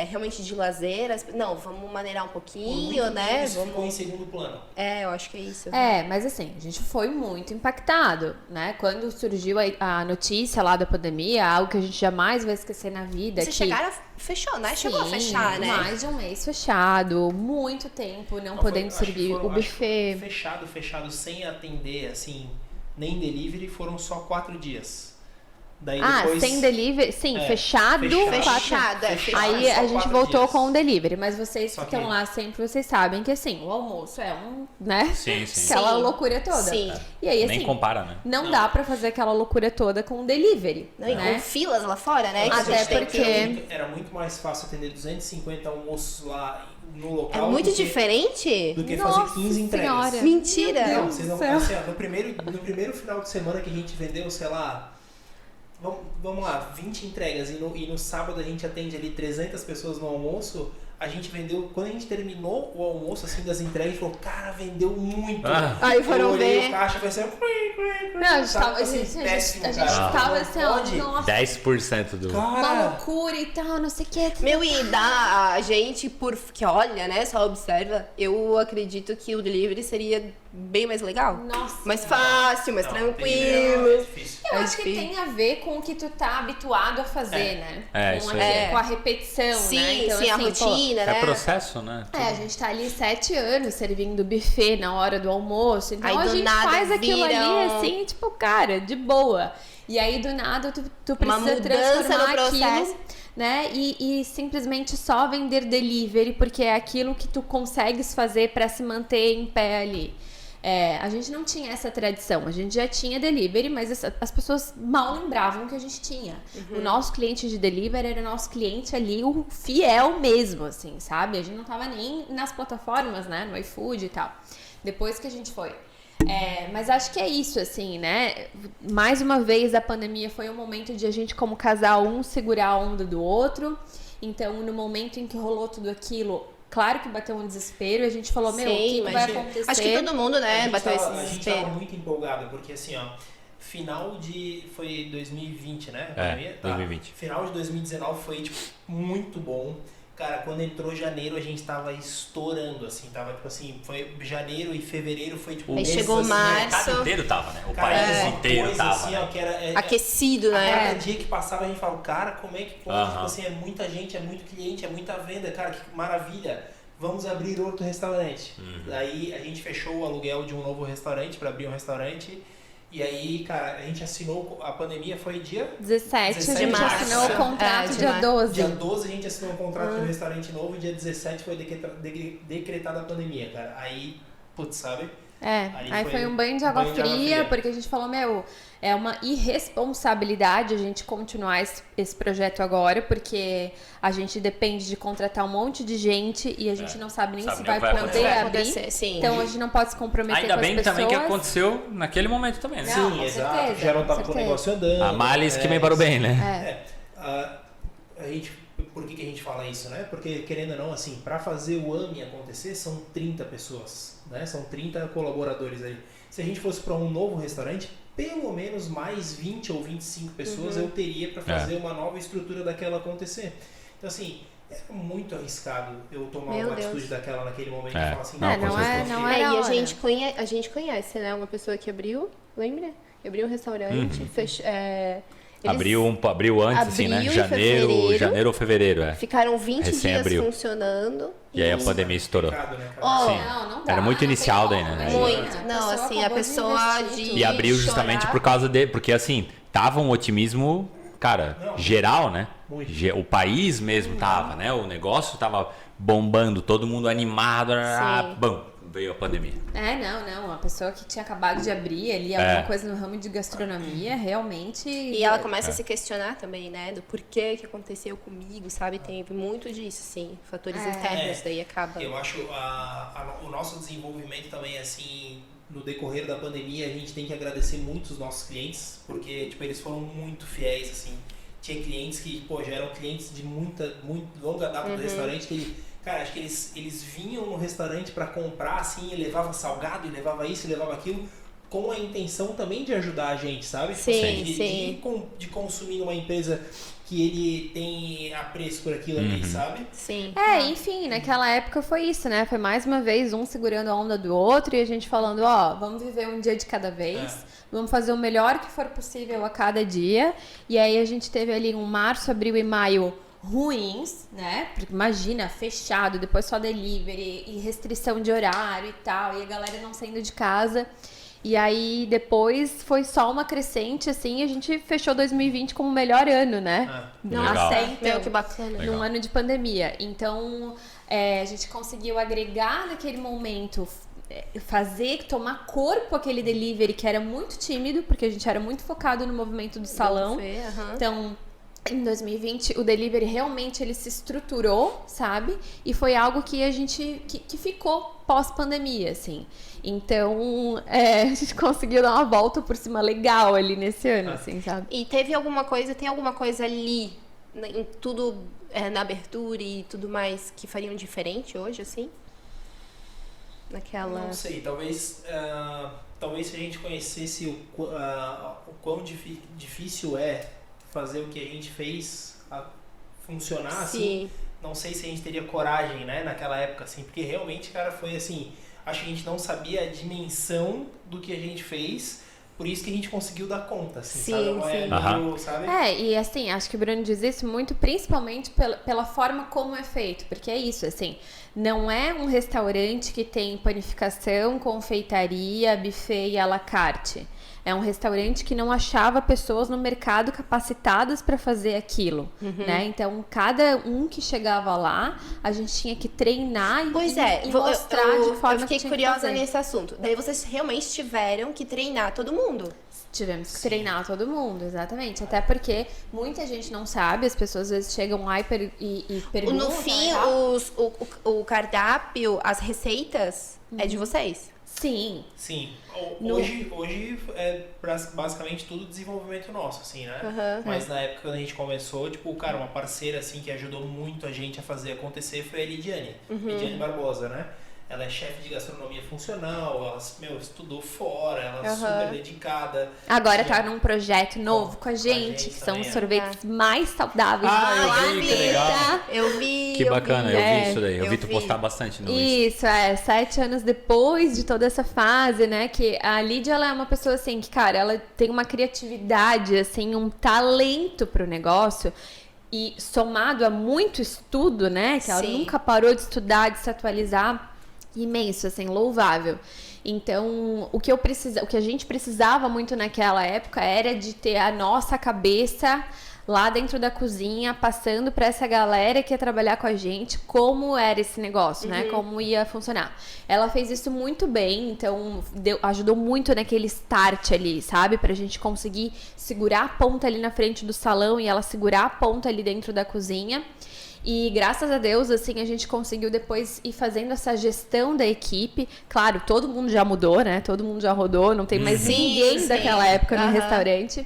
realmente de lazer, não, vamos maneirar um pouquinho, né? Isso ficou em segundo plano. Eu acho que é isso. Mas assim, a gente foi muito impactado, né? Quando surgiu a notícia lá da pandemia, algo que a gente jamais vai esquecer na vida. Vocês chegaram, fechou, né? Chegou a fechar, né? Mais de um mês fechado, muito tempo não podendo servir o buffet. Fechado sem atender, assim, nem delivery, foram só 4 dias. Daí depois, sem delivery, sim, fechado. Fechado. Aí a gente voltou dias. com o delivery, mas vocês que Só que- estão lá sempre, vocês sabem que assim, o almoço é né? Sim. Aquela Sim. loucura toda. Sim. E aí, assim, Nem compara, né? não dá pra fazer aquela loucura toda com o delivery, Não, e né? com filas lá fora, né? que a Até gente tem porque- que- Era muito mais fácil atender 250 almoços lá no local. É muito do que- diferente? Do que Nossa fazer 15 entregas. Senhora. Mentira! Meu Não, Deus vocês do não, céu. assim, ó, no primeiro final de semana que a gente vendeu, sei lá, vamos lá, 20 entregas e no sábado a gente atende ali 300 pessoas no almoço, a gente vendeu, quando a gente terminou o almoço assim das entregas, a gente falou, cara, vendeu muito. Aí foram eu olhei ver. o caixa e pensei, Não, a gente tava, assim, a péssimo, gente cara. tava Não assim, ó, pode. nossa, 10% do... uma Cara, loucura e tal, não sei o que. Meu, e a gente, que olha, né, só observa, eu acredito que o delivery seria bem mais legal. Nossa. Mais fácil, mais não, tranquilo. é difícil. Eu É acho que difícil. tem a ver com o que tu tá habituado a fazer, né? Isso Com, aí. com a repetição, Sim, né? Então, sim, a assim, rotina, É né? processo, né? a gente tá ali 7 anos servindo buffet na hora do almoço. Então Aí, a do gente nada, faz aquilo viram- ali assim, tipo, cara, de boa. E aí, do nada, tu Uma precisa mudança transformar no processo. aquilo, né? E simplesmente só vender delivery, porque é aquilo que tu consegues fazer pra se manter em pé ali. a gente não tinha essa tradição. A gente já tinha delivery, mas as pessoas mal lembravam que a gente tinha. O nosso cliente de delivery era o nosso cliente ali, o fiel mesmo, assim, sabe? A gente não tava nem nas plataformas, né? No iFood e tal. Depois que a gente foi. Mas acho que é isso, assim, né? Mais uma vez, a pandemia foi um momento de a gente, como casal, um segurar a onda do outro. Então, no momento em que rolou tudo aquilo, claro que bateu um desespero e a gente falou, meu, o que vai acontecer? Acho que todo mundo, né, bateu esse A gente desespero. tava muito empolgado, porque assim, ó, foi 2020, né? 2020. Final de 2019 foi, tipo, muito bom. Cara, quando entrou janeiro, a gente tava estourando, assim, tava, tipo assim, foi janeiro e fevereiro, foi, tipo... Aí chegou assim, março. O mercado inteiro tava, né? O cara, país uma inteiro coisa, tava, assim, né? ó, que era, Aquecido, a né? cada dia que passava, a gente falava, cara, como é que pode? Aham. Tipo assim, é muita gente, é muito cliente, é muita venda, cara, que maravilha. Vamos abrir outro restaurante. Daí a gente fechou o aluguel de um novo restaurante para abrir um restaurante. E aí, cara, a gente assinou, a pandemia foi dia 17 a 17 gente de março. assinou o contrato de dia março. 12. Dia 12 a gente assinou um contrato de um restaurante novo e dia 17 foi decretada a pandemia, cara. Aí, putz, sabe? Aí foi um banho de água fria, porque a gente falou, meu, é uma irresponsabilidade a gente continuar esse projeto agora, porque a gente depende de contratar um monte de gente e a gente não sabe nem se vai poder abrir. Sim. Então a gente não pode se comprometer Ainda com as bem pessoas. também que aconteceu naquele momento também, né? Não, Sim, com exato. certeza, Já não com tava com o certeza. negócio andando. A males que me parou bem, né? Por que a gente fala isso, né? Porque, querendo ou não, assim, para fazer o AMI acontecer, são 30 pessoas, né? São 30 colaboradores aí. Se a gente fosse para um novo restaurante, pelo menos mais 20 ou 25 pessoas eu teria para fazer uma nova estrutura daquela acontecer. Então, assim, é muito arriscado eu tomar uma atitude daquela naquele momento e falar assim, não é E a hora. a gente conhece, né? Uma pessoa que abriu, lembra? Abriu um restaurante, fechou... Abriu antes, assim, né? abriu em Janeiro ou fevereiro, Ficaram 20 Recém dias abriu. funcionando. E aí a pandemia estourou. complicado, né, cara? Ó, Não dá. Era muito inicial daí, né? muito. Não, assim, a pessoa E abriu justamente por causa porque assim, tava um otimismo, cara, geral, né? Muito. O país mesmo tava, né? O negócio tava bombando, todo mundo animado, bom, veio a pandemia. A pessoa que tinha acabado de abrir ali alguma coisa no ramo de gastronomia, realmente... E ela começa a se questionar também, né? Do porquê que aconteceu comigo, sabe? Tem muito disso, assim. Fatores internos daí acaba. Eu acho o nosso desenvolvimento também, assim, no decorrer da pandemia, a gente tem que agradecer muito os nossos clientes, porque, tipo, eles foram muito fiéis, assim. Tinha clientes que, pô, já eram clientes de muito longa data do restaurante, que cara, acho que eles vinham no restaurante para comprar, assim, e levava salgado, e levava isso, e levava aquilo, com a intenção também de ajudar a gente, sabe? Sim, De consumir numa empresa que ele tem apreço por aquilo ali, sabe? Sim. Enfim, naquela época foi isso, né? Foi mais uma vez um segurando a onda do outro e a gente falando, vamos viver um dia de cada vez, vamos fazer o melhor que for possível a cada dia. E aí a gente teve ali um março, abril e maio ruins, né? Porque imagina, fechado, depois só delivery e restrição de horário e tal, e a galera não saindo de casa. E aí depois foi só uma crescente, assim, e a gente fechou 2020 como o melhor ano, né? Legal. Meu, que bacana. Num ano de pandemia. Então, a gente conseguiu agregar naquele momento, tomar corpo aquele delivery que era muito tímido, porque a gente era muito focado no movimento do salão. Então, em 2020, o delivery realmente ele se estruturou, sabe? E foi algo que a gente que ficou pós-pandemia, assim. Então, a gente conseguiu dar uma volta por cima legal ali nesse ano, assim, sabe? E tem alguma coisa ali, em tudo, na abertura e tudo mais, que fariam diferente hoje, assim? Naquela... Não sei, talvez se a gente conhecesse o quão difícil é fazer o que a gente fez funcionar, assim, não sei se a gente teria coragem, né, naquela época, assim, porque realmente, cara, foi assim, acho que a gente não sabia a dimensão do que a gente fez, por isso que a gente conseguiu dar conta, assim, sabe? E assim, acho que o Bruno diz isso muito, principalmente pela forma como é feito, porque é isso, assim, não é um restaurante que tem panificação, confeitaria, buffet e à la carte. É um restaurante que não achava pessoas no mercado capacitadas para fazer aquilo, né? Então, cada um que chegava lá, a gente tinha que treinar e mostrar de forma eu fiquei que tinha curiosa que fazer. nesse assunto. Daí vocês realmente tiveram que treinar todo mundo. Tivemos que treinar todo mundo, exatamente. Até porque muita gente não sabe, as pessoas às vezes chegam lá e perguntam. No fim, o cardápio, as receitas, é de vocês. Sim. Sim. Hoje é basicamente tudo desenvolvimento nosso, assim, né? Mas na época quando a gente começou, tipo, cara, uma parceira, assim, que ajudou muito a gente a fazer acontecer foi a Lidiane. Lidiane Barbosa, né? Ela é chefe de gastronomia funcional, ela, estudou fora, ela é super dedicada. Agora tá num projeto novo com a gente, que são os sorvetes mais saudáveis do planeta. Eu vi. Que bacana, eu vi isso daí. Eu vi tu vi. postar bastante no Insta. Isso, 7 anos depois de toda essa fase, né? Que a Lídia, ela é uma pessoa assim, que, cara, ela tem uma criatividade, assim, um talento pro negócio. E somado a muito estudo, né? Que ela nunca parou de estudar, de se atualizar. Imenso, assim, louvável. Então, o que a gente precisava muito naquela época era de ter a nossa cabeça lá dentro da cozinha, passando para essa galera que ia trabalhar com a gente, como era esse negócio, né? Como ia funcionar. Ela fez isso muito bem, então ajudou muito naquele start ali, sabe? Pra gente conseguir segurar a ponta ali na frente do salão e ela segurar a ponta ali dentro da cozinha. E graças a Deus, assim, a gente conseguiu depois ir fazendo essa gestão da equipe. Claro, todo mundo já mudou, né? Todo mundo já rodou, não tem mais ninguém daquela época no restaurante.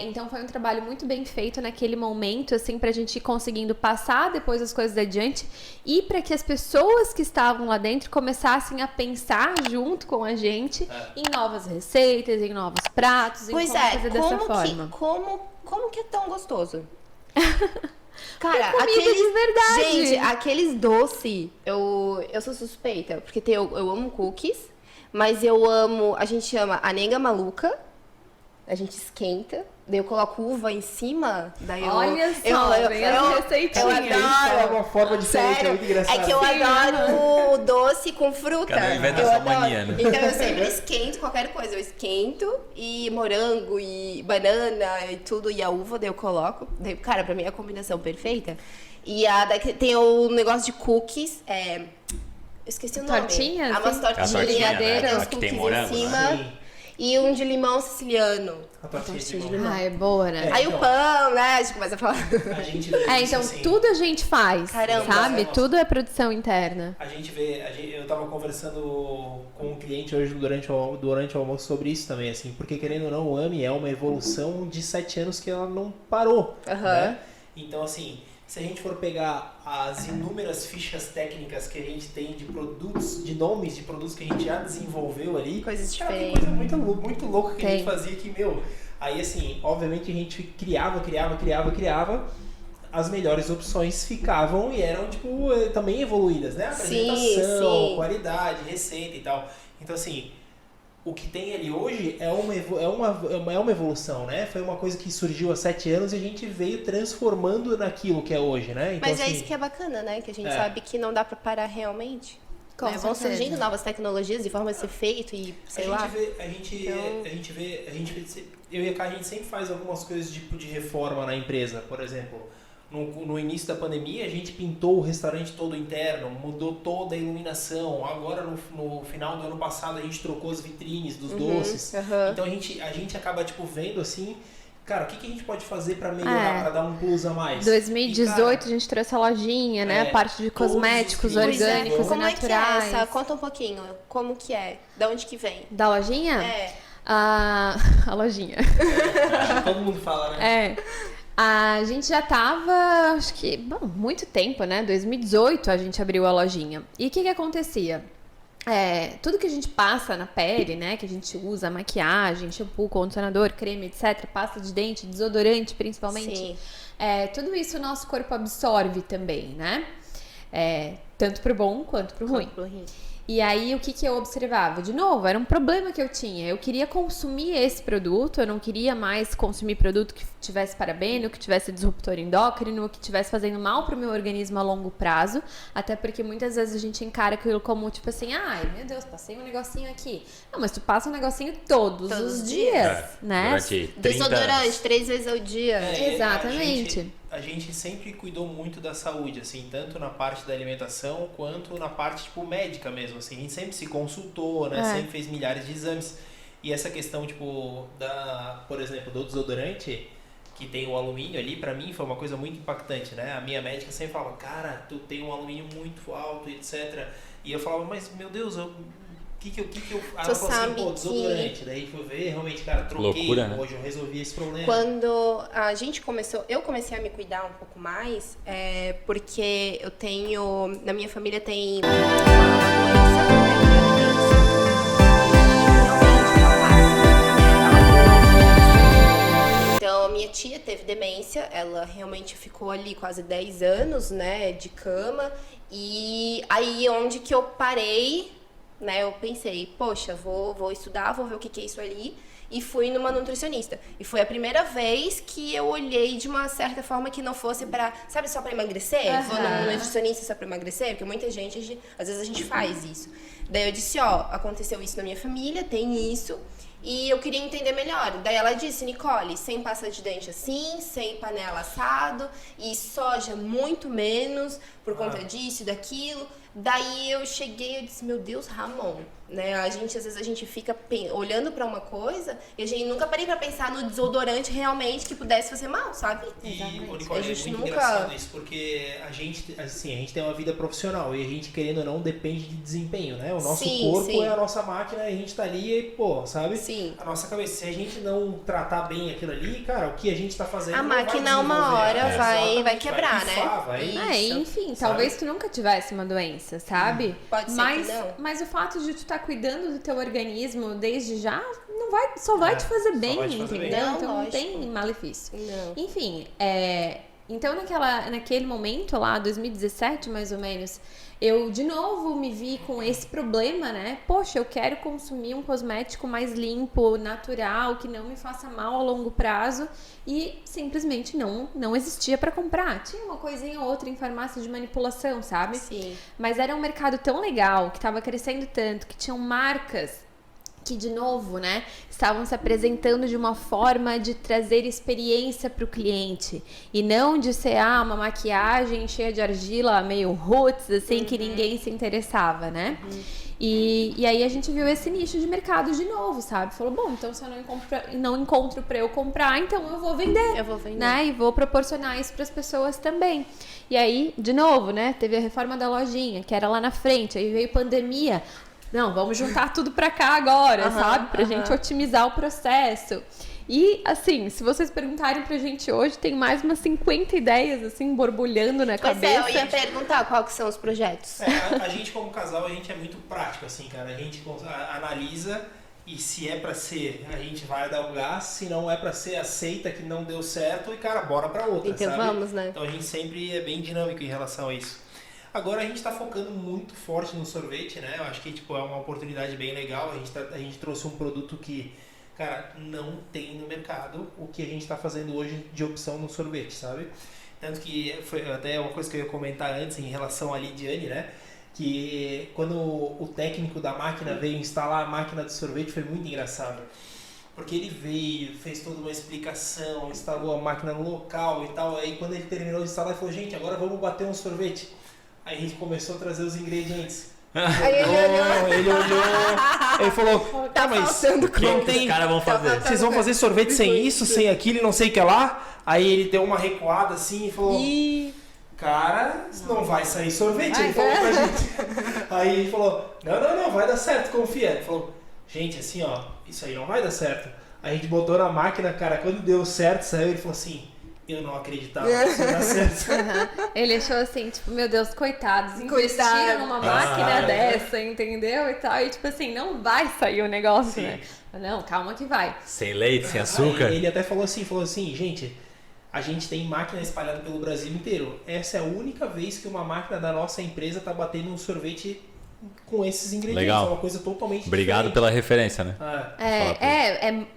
Então foi um trabalho muito bem feito naquele momento, assim, pra gente ir conseguindo passar depois as coisas adiante e para que as pessoas que estavam lá dentro começassem a pensar junto com a gente em novas receitas, em novos pratos, em como fazer dessa forma. Como que é tão gostoso? Cara, comida de verdade. Gente, aqueles doces, eu sou suspeita, porque eu amo cookies, mas a gente chama a nega maluca, a gente esquenta, daí eu coloco uva em cima, daí Olha só, vem as receitinhas. Eu adoro. É uma forma diferente, é muito engraçado. É que eu adoro o doce com fruta. Cada um inventa essa mania, né? Então eu sempre esquento qualquer coisa. Eu esquento e morango e banana e tudo, e a uva, daí eu coloco. Daí, cara, pra mim é a combinação perfeita. E tem o negócio de cookies, eu esqueci o nome. Tortinhas? Umas tortinhas, brigadeiro, tem os que tem cookies morango, em cima. Sim. E um de limão siciliano. A tortinha de limão. Ah, é boa, né? Aí o pão, né? A gente começa a falar. A gente Então assim, tudo a gente faz, Caramba. sabe? Nossa. Tudo é produção interna. A gente vê, eu tava conversando com um cliente hoje durante o almoço sobre isso também, assim, porque querendo ou não, o AMI é uma evolução de 7 anos que ela não parou, né? Então, assim, se a gente for pegar as inúmeras fichas técnicas que a gente tem de produtos, de nomes de produtos que a gente já desenvolveu ali, Coisas cara, tem diferentes. coisa muito louca que a gente fazia que, aí assim, obviamente a gente criava as melhores opções ficavam e eram, tipo, também evoluídas, né? Apresentação, qualidade, receita e tal. Então, assim, o que tem ali hoje é uma evolução, né? Foi uma coisa que surgiu há 7 anos e a gente veio transformando naquilo que é hoje, né? Então, Mas assim, é isso que é bacana, né? Que a gente sabe que não dá pra parar realmente. Com Vão certeza. surgindo novas tecnologias e formas de ser feito e sei lá. Eu e a Cá, a gente sempre faz algumas coisas tipo de reforma na empresa, por exemplo. No início da pandemia, a gente pintou o restaurante todo interno, mudou toda a iluminação. Agora, no final do ano passado, a gente trocou as vitrines dos doces. Então, a gente acaba, tipo, vendo assim, cara, o que a gente pode fazer pra melhorar, pra dar um plus a mais? 2018 E, cara, a gente trouxe a lojinha, né? A parte de cosméticos todos os orgânicos e Como é naturais. que é essa? Conta um pouquinho. Como que é? Da onde que vem? Da lojinha? A lojinha. todo mundo fala, né? A gente já tava, acho que, muito tempo, né? 2018 a gente abriu a lojinha. E o que acontecia? Tudo que a gente passa na pele, né? Que a gente usa, maquiagem, shampoo, condicionador, creme, etc. Pasta de dente, desodorante, principalmente. Sim. Tudo isso o nosso corpo absorve também, né? Tanto pro bom quanto pro ruim. E aí, o que eu observava? De novo, era um problema que eu tinha. Eu queria consumir esse produto, eu não queria mais consumir produto que tivesse parabeno, que tivesse disruptor endócrino, que tivesse fazendo mal pro meu organismo a longo prazo. Até porque muitas vezes a gente encara aquilo como, tipo assim, ai, meu Deus, passei um negocinho aqui. Não, mas tu passa um negocinho todos os dias, né? Durante 30 Desodorante, anos. 3 vezes ao dia. Exatamente. A gente sempre cuidou muito da saúde, assim, tanto na parte da alimentação quanto na parte, tipo, médica mesmo, assim. A gente sempre se consultou, né? Sempre fez milhares de exames. E essa questão, tipo, por exemplo, do desodorante, que tem o alumínio ali, pra mim foi uma coisa muito impactante, né? A minha médica sempre falava, cara, tu tem um alumínio muito alto, etc. E eu falava, mas, meu Deus, o que eu... Ela falou assim, pô, desodorante. Daí foi ver, realmente, cara, troquei. Loucura, né? Hoje eu resolvi esse problema. Quando a gente eu comecei a me cuidar um pouco mais, porque eu tenho, na minha família tem uma doença, Então, a minha tia teve demência, ela realmente ficou ali quase 10 anos, né, de cama, e aí onde que eu parei, né, eu pensei, poxa, vou estudar, vou ver o que é isso ali, e fui numa nutricionista. E foi a primeira vez que eu olhei de uma certa forma que não fosse pra, sabe, só pra emagrecer? Vou num nutricionista só pra emagrecer? Porque muita gente, às vezes a gente faz isso. Daí eu disse, aconteceu isso na minha família, tem isso, e eu queria entender melhor. Daí ela disse, Nicole, sem pasta de dente assim, sem panela assado, e soja muito menos, por conta disso e daquilo. Daí eu cheguei e disse, meu Deus, Ramon, né? Às vezes a gente fica olhando pra uma coisa e a gente nunca parei pra pensar no desodorante realmente que pudesse fazer mal, sabe? E, Nicole, A é gente muito nunca... engraçado isso, porque a gente tem uma vida profissional e a gente, querendo ou não, depende de desempenho, né? O nosso corpo é a nossa máquina, a gente tá ali e, pô, sabe? Sim. A nossa cabeça, se a gente não tratar bem aquilo ali, cara, o que a gente tá fazendo A não vai máquina uma desenvolver, hora vai quebrar, pifar, né? Enfim, talvez tu nunca tivesse uma doença, sabe? Pode ser mas, que não. Mas o fato de tu estar cuidando do teu organismo desde já só vai te fazer bem, vai te fazer entendeu? bem. Não, Então não lógico. tem malefício. Não. Enfim, então naquele momento lá, 2017 mais ou menos, eu de novo me vi com esse problema, né? Poxa, eu quero consumir um cosmético mais limpo, natural, que não me faça mal a longo prazo, e simplesmente não existia pra comprar. Tinha uma coisinha ou outra em farmácia de manipulação, sabe? Sim. Mas era um mercado tão legal, que estava crescendo tanto, que tinham marcas que, de novo, né, estavam se apresentando de uma forma de trazer experiência para o cliente e não de ser uma maquiagem cheia de argila, meio roots, assim, que ninguém se interessava, né? E aí a gente viu esse nicho de mercado de novo, sabe? Falou, bom, então se eu não encontro para eu comprar, então eu vou vender. Eu vou vender. Né? E vou proporcionar isso para as pessoas também. E aí, de novo, né, teve a reforma da lojinha, que era lá na frente, aí veio pandemia. Não, vamos juntar tudo pra cá agora, sabe? Pra gente otimizar o processo. E, assim, se vocês perguntarem pra gente hoje, tem mais umas 50 ideias, assim, borbulhando na cabeça. Pois eu ia perguntar qual que são os projetos. A gente, como casal, a gente é muito prático, assim, cara. A gente analisa e se é pra ser, a gente vai dar o gás. Se não é pra ser, aceita que não deu certo e, cara, bora pra outra, Então sabe? vamos, né? Então a gente sempre é bem dinâmico em relação a isso. Agora a gente está focando muito forte no sorvete, né? Eu acho que tipo, é uma oportunidade bem legal. A gente trouxe um produto que, cara, não tem no mercado o que a gente está fazendo hoje de opção no sorvete, sabe? Tanto que foi até uma coisa que eu ia comentar antes em relação à Lidiane, né? Que quando o técnico da máquina veio instalar a máquina de sorvete foi muito engraçado. Porque ele veio, fez toda uma explicação, instalou a máquina no local e tal. Aí quando ele terminou de instalar, ele falou, gente, agora vamos bater um sorvete. Aí a gente começou a trazer os ingredientes. Aí ele olhou. Ele falou, Tá faltando O que não os tem. caras vão fazer? Vocês vão fazer sorvete sem isso, sem aquilo e não sei o que lá? Aí ele deu uma recuada assim e falou, cara, não vai sair sorvete. Ele falou pra gente. Aí ele falou, não, vai dar certo, confia. Ele falou, gente, assim ó, isso aí não vai dar certo. Aí a gente botou na máquina, cara, quando deu certo, saiu, ele falou assim, eu não acreditava que isso ia dar certo. Ele achou assim, tipo, meu Deus, coitados, investiram numa máquina dessa, entendeu? E tal, e tipo assim, não vai sair o negócio, né? Não, calma que vai. Sem leite, sem açúcar. Aí ele até falou assim, gente, a gente tem máquina espalhada pelo Brasil inteiro. Essa é a única vez que uma máquina da nossa empresa tá batendo um sorvete com esses ingredientes. Legal. É uma coisa totalmente Obrigado diferente. pela referência, né?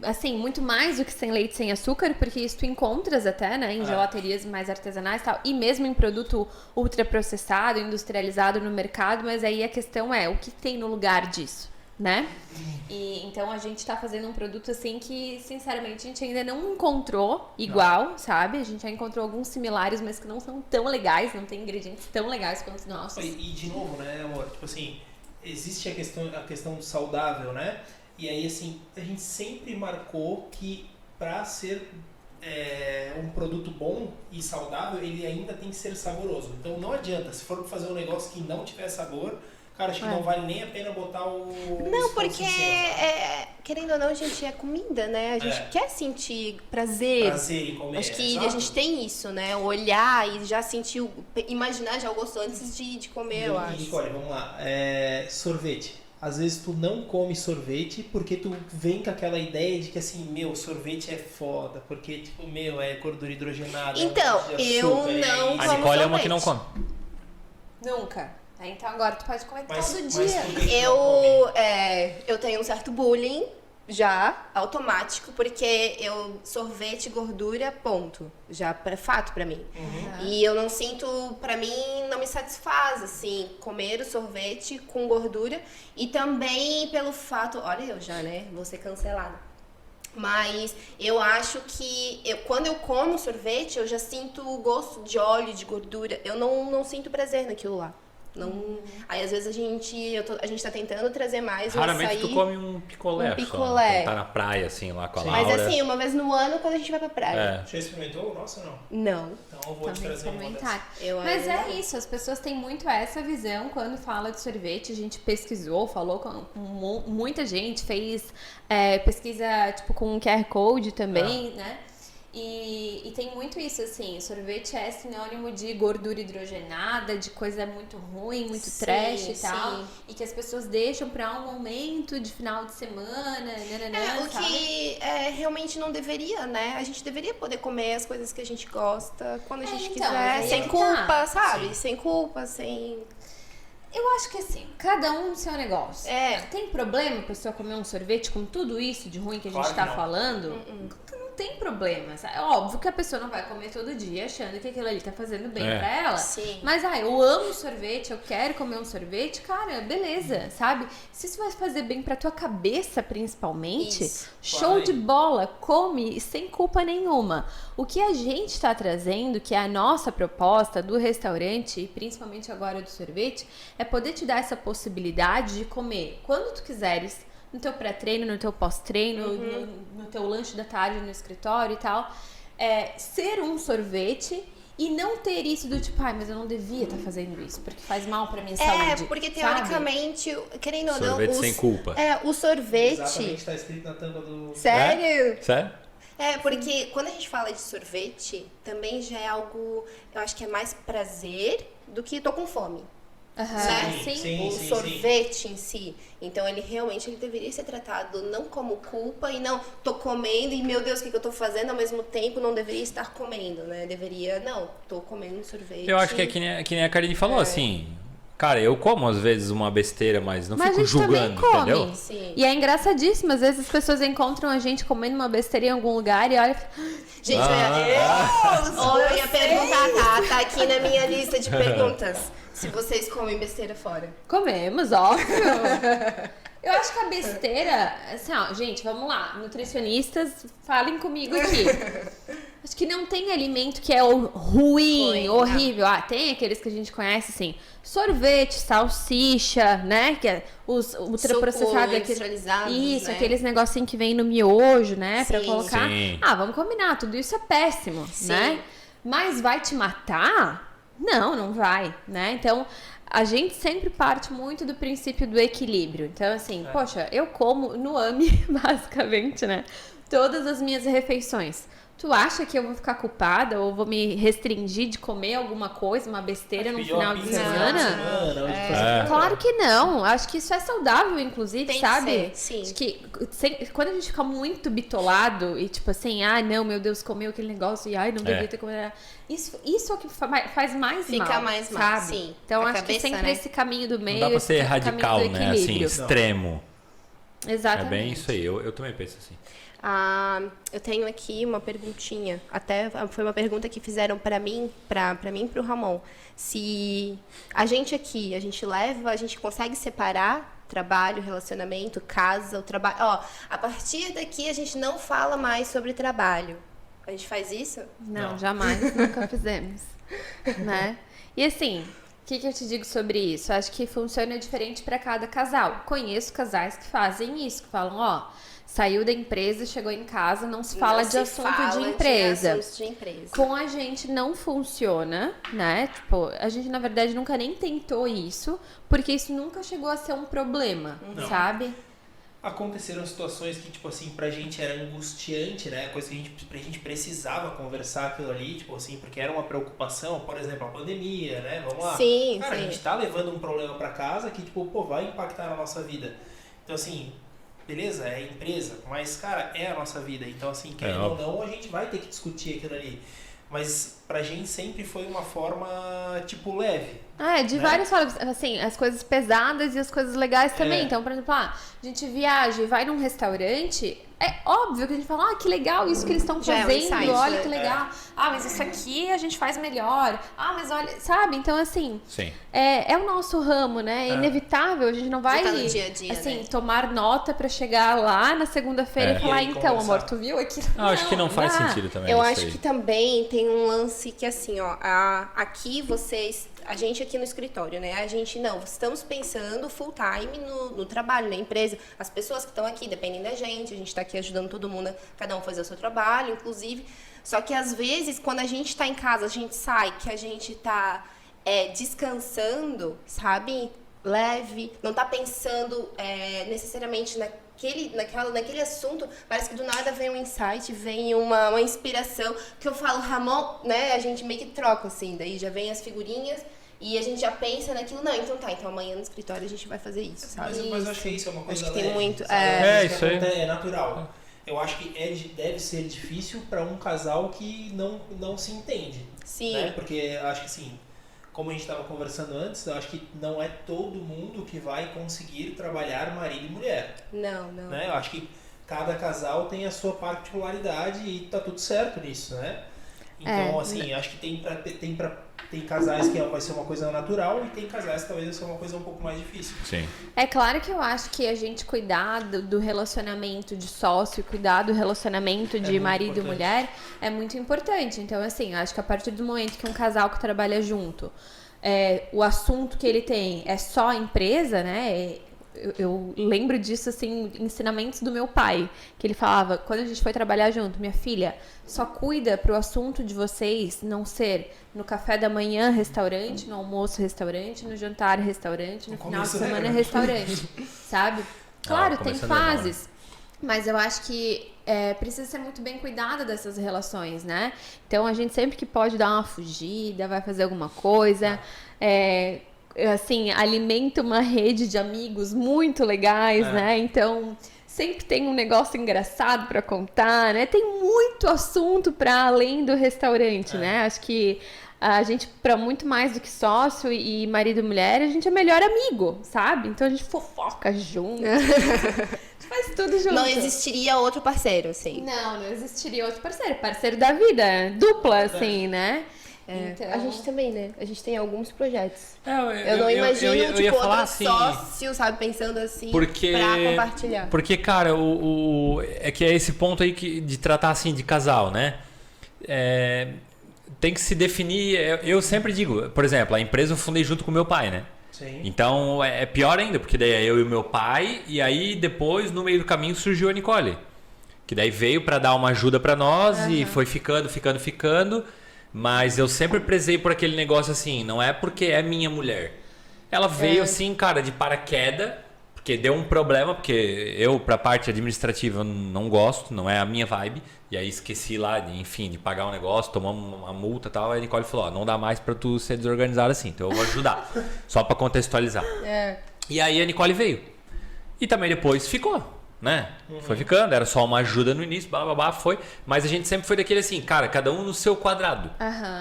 Assim, muito mais do que sem leite, sem açúcar, porque isso tu encontras até, né, em gelaterias mais artesanais e tal, e mesmo em produto ultraprocessado, industrializado no mercado, mas aí a questão é, o que tem no lugar disso, né? E então a gente tá fazendo um produto assim que, sinceramente, a gente ainda não encontrou igual, sabe? A gente já encontrou alguns similares, mas que não são tão legais, não tem ingredientes tão legais quanto os nossos. E de novo, né, amor? Tipo assim, existe a questão do saudável, né? E aí, assim, a gente sempre marcou que para ser um produto bom e saudável, ele ainda tem que ser saboroso. Então não adianta, se for fazer um negócio que não tiver sabor, cara, acho que não vale nem a pena botar o... Não, porque, querendo ou não, a gente é comida, né? A gente quer sentir prazer. Prazer em comer. Acho que exato. a gente tem isso, né? Olhar e já sentir, imaginar já o gosto antes de comer, eu acho. Nicole, vamos lá. Sorvete. Às vezes tu não come sorvete porque tu vem com aquela ideia de que assim, meu, sorvete é foda, porque tipo, meu, é gordura hidrogenada. Então, eu não A como Nicole é uma que sorvete. não come. Nunca. Então agora tu pode comer Mas- todo mas dia. por que tu não come? Eu tenho um certo bullying já, automático, porque sorvete, gordura, ponto. Já é fato pra mim. E eu não sinto, pra mim, não me satisfaz, assim, comer o sorvete com gordura. E também pelo fato, olha eu já, né, vou ser cancelada. Mas eu acho que quando eu como sorvete, eu já sinto o gosto de óleo, de gordura. Eu não sinto prazer naquilo lá. Não. Aí às vezes a gente tá tentando trazer mais um Raramente açaí. tu come um picolé. Um picolé. Só, tá na praia, assim, lá com a Mas Laura. assim, uma vez no ano quando a gente vai pra praia. Já experimentou? Nossa, não. Não. Então eu vou te Também trazer uma experimentar. Eu Mas ainda é não. isso, as pessoas têm muito essa visão quando fala de sorvete. A gente pesquisou, falou com muita gente, fez pesquisa tipo com um QR Code também, né? E tem muito isso, assim, sorvete é sinônimo de gordura hidrogenada, de coisa muito ruim, muito Sim, trash e tal. sim. E que as pessoas deixam pra um momento de final de semana, nananã, O sabe? que realmente não deveria, né? A gente deveria poder comer as coisas que a gente gosta quando a gente então, quiser, mas aí sem é que culpa, tá. sabe? Sem culpa, sem... Eu acho que assim, cada um no seu negócio. Tem problema a pessoa comer um sorvete com tudo isso de ruim que a gente Claro que tá não. falando? Não tem problema. Sabe? É óbvio que a pessoa não vai comer todo dia achando que aquilo ali tá fazendo bem pra ela. Sim. Mas, eu amo sorvete, eu quero comer um sorvete, cara, beleza, sabe? Se isso vai fazer bem pra tua cabeça, principalmente, Isso. show Vai. de bola, come sem culpa nenhuma. O que a gente tá trazendo, que é a nossa proposta do restaurante, e principalmente agora do sorvete, é poder te dar essa possibilidade de comer quando tu quiseres, no teu pré-treino, no teu pós-treino, no teu lanche da tarde no escritório e tal. Ser um sorvete e não ter isso do tipo, mas eu não devia estar fazendo isso, porque faz mal pra minha saúde. Porque sabe? teoricamente, querendo ou não... Sorvete sem culpa. O sorvete... Exatamente, tá escrito na tampa do... Sério? Sério? Porque quando a gente fala de sorvete, também já é algo, eu acho que é mais prazer do que tô com fome. Né? Sim, O sim, sorvete em si. Então ele deveria ser tratado não como culpa e não tô comendo e meu Deus, o que eu tô fazendo ao mesmo tempo, não deveria estar comendo, né? Tô comendo um sorvete. Eu acho que é que nem a Karine falou, assim. Cara, eu como às vezes uma besteira, mas não fico julgando, entendeu? Sim. E é engraçadíssimo, às vezes as pessoas encontram a gente comendo uma besteira em algum lugar e olha... Gente, eu ia perguntar, tá aqui na minha lista de perguntas, se vocês comem besteira fora. Comemos, óbvio. Eu acho que a besteira, assim, gente, vamos lá, nutricionistas, falem comigo aqui. Acho que não tem alimento que é ruim, horrível. Tem aqueles que a gente conhece, assim, sorvete, salsicha, né? Que é os ultraprocessados. Industrializados, Isso, né? aqueles negocinhos que vem no miojo, né? Pra Sim. colocar. Sim. Vamos combinar, tudo isso é péssimo, Sim. né? Mas vai te matar? Não vai, né? Então, a gente sempre parte muito do princípio do equilíbrio. Então, assim, poxa, eu como no AMI, basicamente, né? Todas as minhas refeições. Tu acha que eu vou ficar culpada ou vou me restringir de comer alguma coisa, uma besteira no Pediu final uma de pizza no semana? final de semana, hoje faz- Claro que não. Acho que isso é saudável, inclusive, Tem que sabe? ser, sim. Acho que quando a gente fica muito bitolado e tipo assim, ai, não, meu Deus, comeu aquele negócio e ai, não devia ter comido. Isso é o que faz mais mal. Fica mais mal, sabe? sim. Então A acho cabeça, que sempre né? esse caminho do meio. Não dá pra ser esse caminho radical, do né? Assim, equilíbrio. extremo. Exatamente. É bem isso aí, eu também penso assim. Eu tenho aqui uma perguntinha. Até foi uma pergunta que fizeram para mim e pro Ramon. Se a gente a gente consegue separar trabalho, relacionamento, casa, o trabalho. Ó, a partir daqui a gente não fala mais sobre trabalho. A gente faz isso? Não, Não. jamais, nunca fizemos, né? E assim, o que eu te digo sobre isso? Acho que funciona diferente para cada casal. Conheço casais que fazem isso, que falam, ó, saiu da empresa, chegou em casa, não se fala Não de se assunto fala de empresa. assuntos de empresa. Com a gente não funciona, né? Tipo, a gente na verdade nunca nem tentou isso, porque isso nunca chegou a ser um problema, Não. sabe? Aconteceram situações que, tipo assim, pra gente era angustiante, né? Coisa que a gente precisava conversar aquilo ali, tipo assim, porque era uma preocupação, por exemplo, a pandemia, né? Vamos lá. Sim, Cara, sim. a gente tá levando um problema pra casa que, tipo, pô, vai impactar na nossa vida. Então, assim, beleza, é empresa, mas, cara, é a nossa vida. Então, assim, querendo ou não, a gente vai ter que discutir aquilo ali. Mas pra gente sempre foi uma forma, tipo, leve. De né? várias formas, assim, as coisas pesadas e as coisas legais também. É. Então, por exemplo, a gente viaja e vai num restaurante, é óbvio que a gente fala, que legal isso que eles estão Já é um fazendo, insight, olha né? que legal. Mas isso aqui a gente faz melhor. Mas olha, sabe? Então, assim, Sim. é o nosso ramo, né? É inevitável, a gente não vai, tá no dia a dia, assim, né? tomar nota pra chegar lá na segunda-feira e falar, E aí, então, conversar. amor, tu viu aqui? Acho que não faz dá. sentido também. Eu isso acho aí. que também tem um lance que assim, ó, aqui a gente aqui no escritório, né? A gente não, estamos pensando full time no trabalho, na empresa. As pessoas que estão aqui dependem da gente, a gente tá aqui ajudando todo mundo, cada um fazer o seu trabalho, inclusive. Só que às vezes, quando a gente tá em casa, a gente sai, que a gente tá descansando, sabe? Leve, não tá pensando necessariamente naquele assunto, parece que do nada vem um insight, vem uma inspiração, que eu falo, Ramon, né, a gente meio que troca, assim, daí já vem as figurinhas e a gente já pensa naquilo, não, então amanhã no escritório a gente vai fazer isso, sabe? Mas eu acho que isso é uma coisa Acho que tem leve, muito, sabe? É, Isso isso aí. É natural. Eu acho que deve ser difícil para um casal que não se entende. Sim. Né? Porque acho que assim, como a gente estava conversando antes, eu acho que não é todo mundo que vai conseguir trabalhar marido e mulher. Não. Né? Eu acho que cada casal tem a sua particularidade e tá tudo certo nisso, né? Então, assim, acho que tem casais que vai ser uma coisa natural e tem casais que talvez vai ser uma coisa um pouco mais difícil. Sim. É claro que eu acho que a gente cuidar do relacionamento de sócio, cuidar do relacionamento de muito marido e importante. mulher é muito importante. Então, assim, eu acho que a partir do momento que um casal que trabalha junto, o assunto que ele tem é só a empresa, né? Eu lembro disso, assim, ensinamentos do meu pai, que ele falava, quando a gente foi trabalhar junto, minha filha, só cuida pro assunto de vocês não ser no café da manhã restaurante, no almoço restaurante, no jantar restaurante, no final de começo, semana né? restaurante, sabe? Claro, tem começo é normal, fases, mas eu acho que precisa ser muito bem cuidado dessas relações, né? Então, a gente sempre que pode dar uma fugida, vai fazer alguma coisa, assim, alimenta uma rede de amigos muito legais, né? Então, sempre tem um negócio engraçado para contar, né? Tem muito assunto para além do restaurante, né? Acho que a gente, para muito mais do que sócio e marido e mulher, a gente é melhor amigo, sabe? Então, a gente fofoca junto, a gente faz tudo junto. Não existiria outro parceiro, assim. Não existiria outro parceiro da vida, dupla, assim, né? Então... A gente também, né? A gente tem alguns projetos. Eu não imagino, eu ia tipo, falar outro assim, sócio, sabe, pensando assim, porque, pra compartilhar. Porque, cara, é que é esse ponto aí de tratar assim de casal, né? Tem que se definir. Eu sempre digo, por exemplo, a empresa eu fundei junto com meu pai, né? Sim. Então é pior ainda, porque daí é eu e o meu pai, e aí depois, no meio do caminho, surgiu a Nicole. Que daí veio pra dar uma ajuda pra nós e foi ficando. Mas eu sempre prezei por aquele negócio assim, não é porque é minha mulher. Ela veio assim, cara, de paraquedas, Porque deu um problema, porque eu, pra parte administrativa, não gosto, não é a minha vibe. E aí esqueci lá, enfim, de pagar um negócio, tomamos uma multa e tal. Aí a Nicole falou, ó, não dá mais pra tu ser desorganizado assim, então eu vou ajudar. Só pra contextualizar. E aí a Nicole veio. E também depois ficou, né? Foi ficando, era só uma ajuda no início, blá, blá, blá, foi. Mas a gente sempre foi daquele assim, cara, cada um no seu quadrado,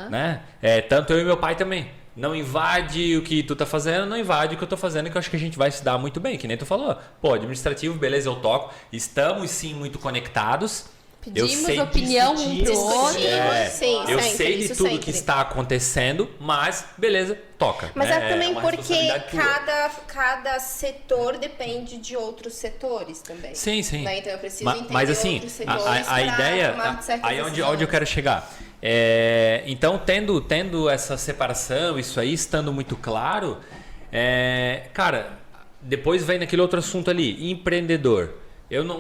né? Tanto eu e meu pai também. Não invade o que tu tá fazendo, não invade o que eu tô fazendo, que eu acho que a gente vai se dar muito bem, que nem tu falou. Pô, administrativo, beleza, eu toco. Estamos sim muito conectados. Pedimos opinião um pro outro. Eu sei de tudo que está acontecendo, mas beleza, toca. Mas né? é também uma porque responsabilidade cada setor depende de outros setores também. Sim. Né? Então eu preciso entender mas assim, outros setores a ideia, aí onde eu quero chegar. Então, tendo essa separação, isso aí, estando muito claro, cara, depois vem naquele outro assunto ali, empreendedor.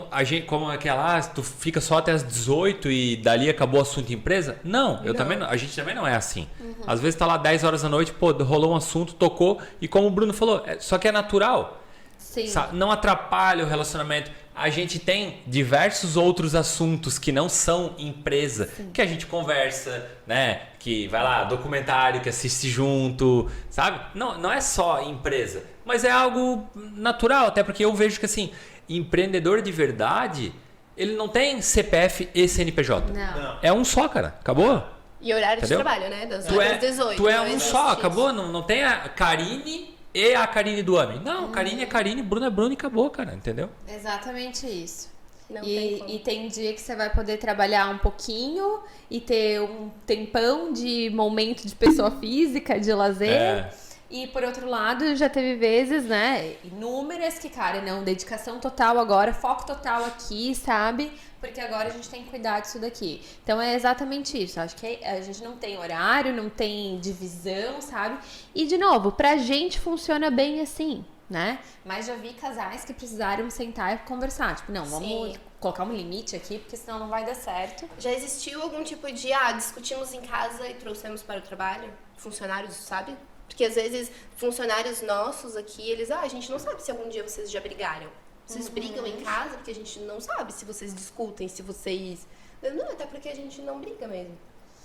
A gente, como é que é lá, tu fica só até as 18 e dali acabou o assunto empresa? Não, a gente também não é assim. Às vezes tá lá 10 horas da noite, pô, rolou um assunto, tocou, e como o Bruno falou, só que é natural. Sim. Não atrapalha o relacionamento. A gente tem diversos outros assuntos que não são empresa, que a gente conversa, né? Que vai lá, documentário, que assiste junto, sabe? Não é só empresa, mas é algo natural, até porque eu vejo que assim, empreendedor de verdade, ele não tem CPF e CNPJ. Não. É um só, cara. Acabou. E horário Entendeu? de trabalho, né? Das 8 às 18. Tu é não um existe só, isso. acabou. Não tem a Karine e a Karine do AMI. Não, Karine é Karine, Bruno é Bruno e acabou, cara. Entendeu? Exatamente isso. Não tem como. E tem dia que você vai poder trabalhar um pouquinho e ter um tempão de momento de pessoa física, de lazer. E por outro lado, já teve vezes, né, inúmeras que, cara, não, dedicação total agora, foco total aqui, sabe? Porque agora a gente tem que cuidar disso daqui. Então é exatamente isso. Acho que a gente não tem horário, não tem divisão, sabe? E de novo, pra gente funciona bem assim, né? Mas já vi casais que precisaram sentar e conversar. Tipo, não, vamos colocar um limite aqui, porque senão não vai dar certo. Já existiu algum tipo de, discutimos em casa e trouxemos para o trabalho? Funcionários, sabe? Porque às vezes funcionários nossos aqui, eles, a gente não sabe se algum dia vocês já brigaram. Vocês brigam em casa porque a gente não sabe se vocês discutem, se vocês... Não, até porque a gente não briga mesmo.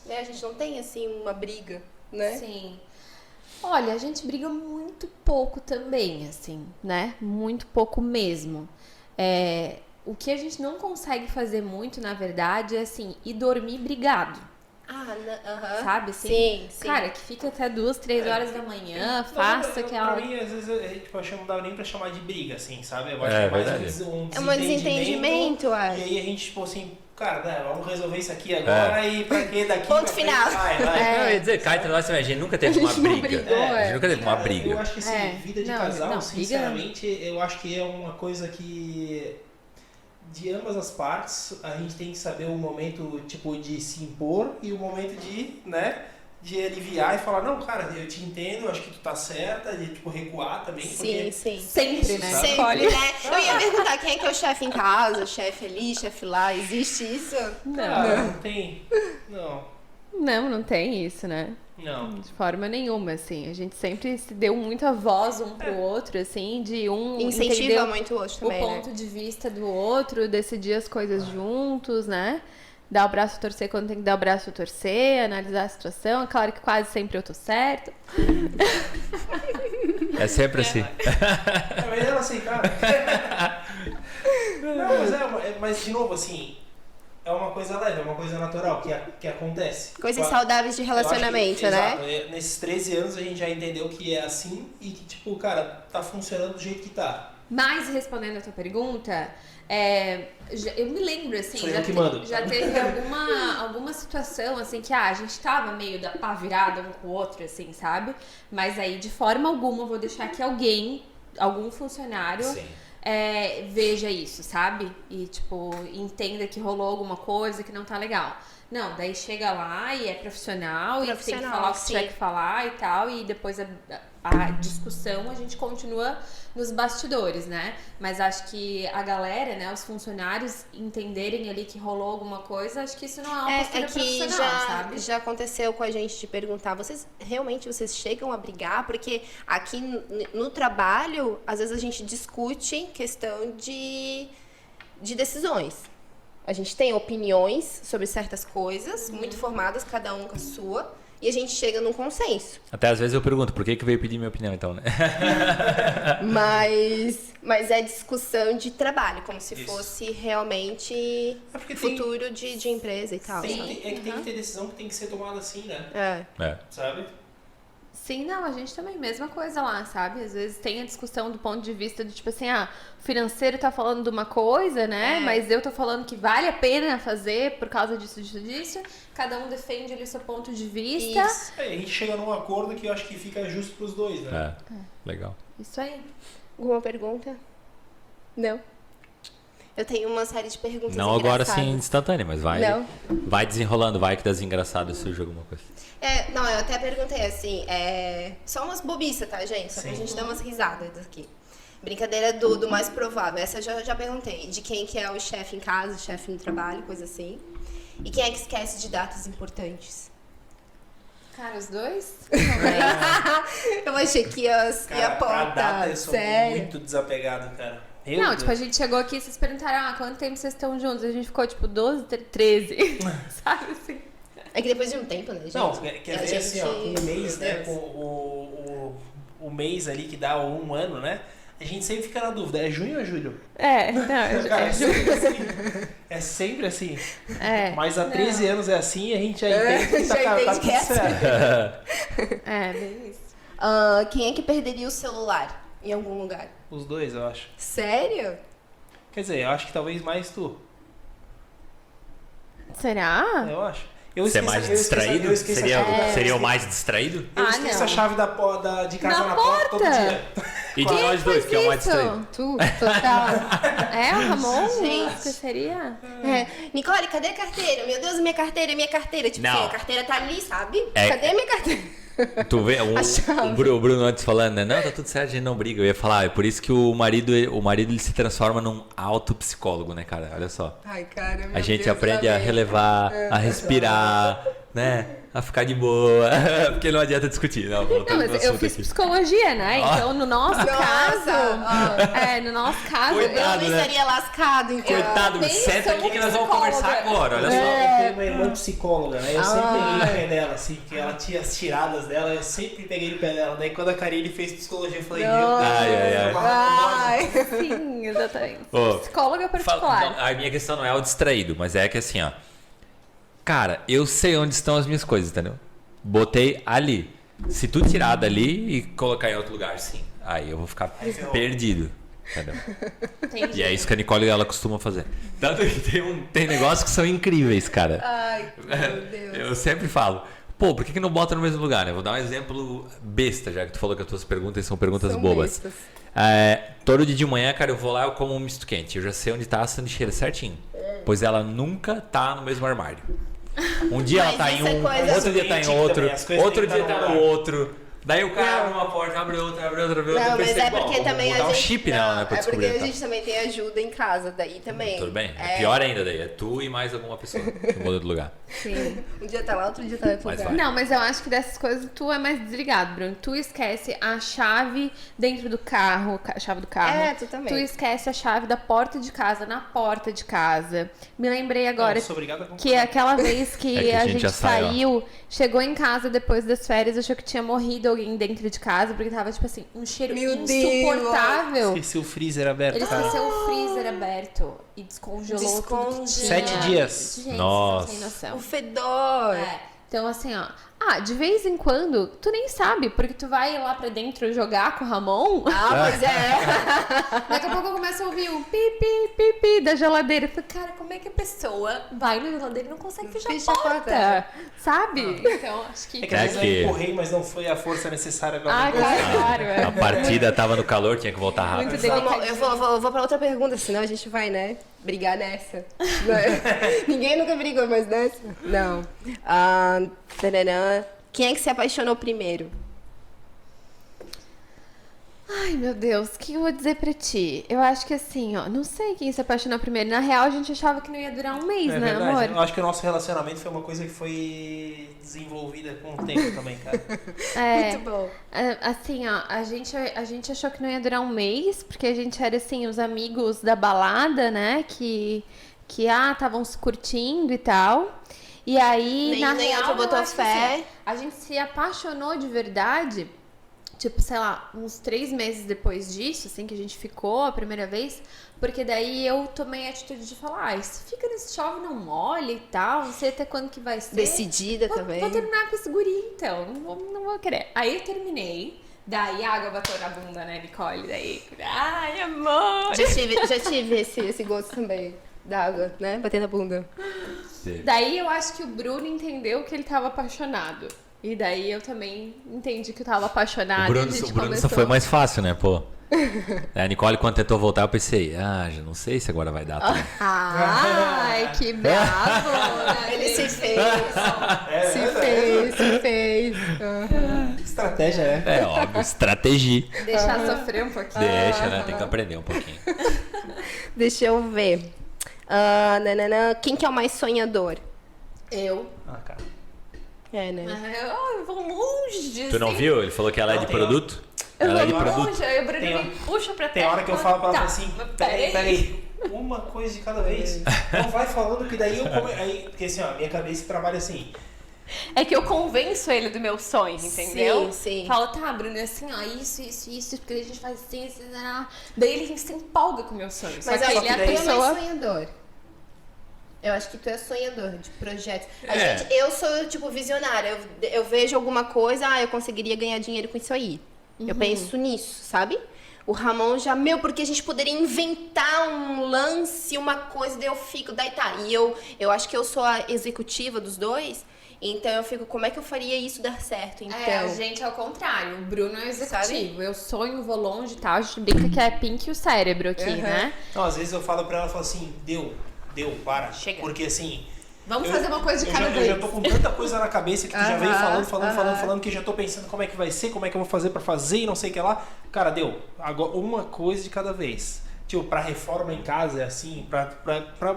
Né? A gente não tem, assim, uma briga, né? Sim. Olha, a gente briga muito pouco também, assim, né? Muito pouco mesmo. O que a gente não consegue fazer muito, na verdade, é assim, ir dormir brigado. Sabe, assim? Sim. Cara, que fica até 2, 3 horas da manhã, faça aquela... Pra mim, às vezes, eu acho que não dá nem pra chamar de briga, assim, sabe? Eu acho É, que é mais verdade. um desentendimento, acho. E aí a gente, tipo assim, cara, né, vamos resolver isso aqui agora e pra que daqui Ponto pra frente final. vai. Eu ia dizer, cá entre nós, a gente nunca teve uma briga. brigou, A gente nunca teve uma Cara, briga. Eu acho que assim, vida de casal, não, sinceramente, eu acho que é uma coisa que de ambas as partes a gente tem que saber o momento tipo de se impor e o momento de, né, de aliviar e falar, não, cara, eu te entendo, acho que tu tá certa, de tipo recuar também, porque Sim. Sempre, né? Sabe? Sempre, né? Eu ia perguntar quem é que é o chefe em casa, chefe ali, chefe lá, existe isso? Cara, não tem. Não tem isso, né? Não. De forma nenhuma, assim. A gente sempre se deu muita voz um pro outro, assim, de um Incentiva entender muito o outro o também, ponto de vista do outro, decidir as coisas juntos, né? Dar o braço a torcer quando tem que dar o braço a torcer, analisar a situação. É claro que quase sempre eu tô certo. É sempre assim. É melhor aceitar. Não, mas de novo, assim, é uma coisa leve, é uma coisa natural, que acontece. Coisas saudáveis de relacionamento, né? Exato, nesses 13 anos a gente já entendeu que é assim e que, tipo, cara, tá funcionando do jeito que tá. Mas, respondendo a tua pergunta, eu me lembro, assim, Sou eu que mando. já teve alguma situação, assim, que a gente tava meio da pá virada um com o outro, assim, sabe? Mas aí, de forma alguma, eu vou deixar que algum funcionário... Sim. Veja isso, sabe? E, tipo, entenda que rolou alguma coisa que não tá legal. Não, daí chega lá e é profissional e tem que Profissional, falar o que sim. tiver que falar e tal, e depois a discussão a gente continua nos bastidores, né? Mas acho que a galera, né, os funcionários entenderem ali que rolou alguma coisa, acho que isso não é uma postura que profissional, sabe? já aconteceu com a gente de perguntar, vocês chegam a brigar? Porque aqui no trabalho, às vezes a gente discute questão de decisões. A gente tem opiniões sobre certas coisas, muito formadas, cada um com a sua, e a gente chega num consenso. Até às vezes eu pergunto, por que veio pedir minha opinião então, né? Mas é discussão de trabalho, como se Isso. fosse realmente porque futuro de empresa e tal. Tem sabe? que ter decisão que tem que ser tomada assim, né? É. Sabe? Sim, não, a gente também, mesma coisa lá, sabe? Às vezes tem a discussão do ponto de vista do tipo assim, o financeiro tá falando de uma coisa, né? Mas eu tô falando que vale a pena fazer por causa disso. Cada um defende ali o seu ponto de vista. Isso. A gente chega num acordo que eu acho que fica justo pros dois, né? Legal. Isso aí. Alguma pergunta? Não? Eu tenho uma série de perguntas Não agora engraçadas. assim instantâneo, mas Não. vai desenrolando, vai que das engraçadas surge alguma coisa. Não, eu até perguntei assim, só umas bobiças, tá, gente? Só pra Sim. gente dar umas risadas aqui. Brincadeira do mais provável. Essa eu já perguntei. De quem que é o chefe em casa, o chefe no trabalho, coisa assim. E quem é que esquece de datas importantes? Cara, os dois? Eu achei que ia Cara, a data apontar. eu sou Sério. muito desapegado, cara. Meu Não, Deus. tipo, a gente chegou aqui e vocês perguntaram, quanto tempo vocês estão juntos? A gente ficou, tipo, 12, 13, sabe assim? É que depois de um tempo, né, gente? Não, quer A dizer assim, ó, com gente- o mês, Meu né? Deus. Com o mês ali que dá um ano, né? A gente sempre fica na dúvida, é junho ou julho? Cara, É sempre assim. É sempre assim. É, Mas há 13 anos é assim e a gente já entende que já tá entende tudo que é assim. certo. bem isso. Quem é que perderia o celular em algum lugar? Os dois, eu acho. Sério? Quer dizer, eu acho que talvez mais tu. Será? Eu acho. Eu Você é esqueço- mais eu esqueço- distraído? eu esqueço a Seria chave- o mais distraído? Eu Ah, esqueço não. a chave de casa Na na porta todo porta? dia. E de nós dois, que é o mais distraído? Tu, total. É, o Ramon? Gente. Que seria? Nicole, cadê a carteira? Meu Deus, minha carteira. Tipo Não. assim, a carteira tá ali, sabe? É- Cadê a minha carteira? Tu vê A chave. o Bruno antes falando, né? Não, tá tudo certo, a gente não briga. Eu ia falar, é por isso que o marido ele se transforma num autopsicólogo, né, cara? Olha só. Ai, cara, meu A gente Deus, aprende lá a vem. relevar, a respirar, né? A ficar de boa. Porque não adianta discutir. Não, Não, mas eu fiz psicologia, né? Então, no nosso Nossa, caso... no nosso caso... Eu Coitado, não né? estaria lascado, então. Coitado, nem senta aqui sou que nós vamos psicóloga. conversar agora, olha só. Eu tenho uma irmã psicóloga, né? Eu sempre peguei Ai. no pé dela, assim, que ela tinha as tiradas dela, eu sempre peguei no pé dela. Daí quando a Karine fez psicologia, eu falei, meu Deus, Ai, ai, ai. Ai. Sim, exatamente. Ô, Psicóloga particular. Não, a minha questão não é o distraído, mas é que assim, ó. Cara, eu sei onde estão as minhas coisas, entendeu? Botei ali. Se tu tirar dali e colocar em outro lugar, sim. Aí eu vou ficar perdido. Entendeu? Entendi. E é isso que a Nicole ela costuma fazer. Tanto que tem negócios que são incríveis, cara. Ai, meu Deus. Eu sempre falo, pô, por que não bota no mesmo lugar, né? Vou dar um exemplo besta, já que tu falou que as tuas perguntas são perguntas São bobas. bestas. Todo dia de manhã, cara, eu vou lá, eu como um misto quente. Eu já sei onde tá a sanduicheira certinho. Pois ela nunca tá no mesmo armário. Um dia Mas ela tá em isso é um, coisa- outro dia tá em Também, outro, as coisas outro têm que dia estar tá no no lugar. outro. Daí o cara abre uma porta, abre outra, abre outra, abre outra. Não, eu mas pensei, é bom, porque também vou a dar um gente... chip nela, né, pra é porque descobrir. a Tá? gente também tem ajuda em casa, daí também. Tudo bem, é pior ainda daí, é tu e mais alguma pessoa que muda de lugar. Sim. Um dia tá lá, outro dia tá em outro Mas lugar. vai. Não, mas eu acho que dessas coisas tu é mais desligado, Bruno. Tu esquece a chave dentro do carro, a chave do carro. É, tu também. Tu esquece a chave da porta de casa, na porta de casa. Me lembrei agora Eu sou obrigado a que aquela vez que, É que a gente já sai, ó. saiu, chegou em casa depois das férias, achou que tinha morrido alguém dentro de casa, porque tava, tipo assim, um cheiro Meu Deus. insuportável. Esqueci o freezer aberto, Ele cara. esqueceu o freezer aberto e descongelou tudo que tinha. 7 dias. Gente, Nossa. não tem noção. O fedor. É. Então, assim, ó. De vez em quando, tu nem sabe, porque tu vai lá pra dentro jogar com o Ramon. Pois é. Daqui a pouco eu começo a ouvir um pipi, pipi da geladeira. Eu falei, cara, como é que a pessoa vai na geladeira e não consegue fechar Fecha a a porta? porta. Sabe? Então, acho que... É que às vezes eu que- empurrei, mas não foi a força necessária pra Ah, me claro, é. A partida tava no calor, tinha que voltar rápido. Muito Vamos, delicadinho. eu vou pra outra pergunta, senão a gente vai, né? brigar nessa. Não é? Ninguém nunca brigou mais nessa? Não. Tararã. Quem é que se apaixonou primeiro? Ai, meu Deus, o que eu vou dizer pra ti? Eu acho que assim, ó, não sei quem se apaixonou primeiro. Na real, a gente achava que não ia durar um mês, É né, verdade. amor? Eu acho que o nosso relacionamento foi uma coisa que foi desenvolvida com o tempo também, cara. Muito bom. Assim, ó, a gente achou que não ia durar um mês, porque a gente era, assim, os amigos da balada, né, que estavam se curtindo e tal. E aí, na Nem a real, outra botou eu acho que, fé. assim, a gente se apaixonou de verdade, tipo, sei lá, uns 3 meses depois disso, assim, que a gente ficou a primeira vez, porque daí eu tomei a atitude de falar, se fica nesse chove não molha e tal, não sei até quando que vai ser. Decidida Vou também. terminar com esse guri, então, não vou querer. Aí eu terminei, daí a água bateu na bunda, né, Nicole? Daí, ai, amor! Já tive esse gosto também. D'água, né? Bater na bunda. Daí eu acho que o Bruno entendeu que ele tava apaixonado. E daí eu também entendi que eu tava apaixonada. O Bruno, e a gente só começou. foi mais fácil, né, pô? A Nicole, quando tentou voltar, eu pensei, já não sei se agora vai dar também. Ai, que bravo! Né? Ele se fez. É, Se fez. Uhum. Estratégia, né? É óbvio, estratégia. Deixar sofrer um pouquinho. Deixa, né? Tem que aprender um pouquinho. Deixa eu ver. Quem que é o mais sonhador? Eu. Ah, cara. É, né? Eu vou longe. Tu não assim. viu? Ele falou que ela é Não, de tem produto. Eu Ela é de vou produto. longe, aí o Bruno Tem- me puxa pra Tem terra. hora que eu falo pra ela Tá, assim, mas peraí, uma coisa de cada vez. Não vai falando que daí porque assim, ó, minha cabeça trabalha assim. É que eu convenço ele do meu sonho, entendeu? Sim, sim. Falo, tá, Bruno, é assim, ó, isso, porque a gente faz assim, daí ele se empolga com o meu sonho. Mas só que eu ele é a acho que tu é pessoa... mais sonhador. Eu acho que tu é sonhador de projetos. É. Eu sou, tipo, visionária. Eu vejo alguma coisa, eu conseguiria ganhar dinheiro com isso aí. Eu penso nisso, sabe? O Ramon já, porque a gente poderia inventar um lance, uma coisa, daí eu fico, daí tá. E eu acho que eu sou a executiva dos dois, então eu fico, como é que eu faria isso dar certo? Então, É, a gente é o contrário. O Bruno é o executivo. Sabe? Eu sonho, vou longe e tal. A gente brinca que é Pink e o cérebro aqui, Uhum. né? Então, às vezes eu falo pra ela, eu falo assim, deu, para. Chega. Porque assim... Vamos eu- fazer uma coisa de cada eu vez. já tô com tanta coisa na cabeça que tu já veio Aham, falando, que eu já tô pensando como é que vai ser, como é que eu vou fazer pra fazer e não sei o que lá. Cara, deu. Agora, uma coisa de cada vez. Tipo, pra reforma em casa é assim, pra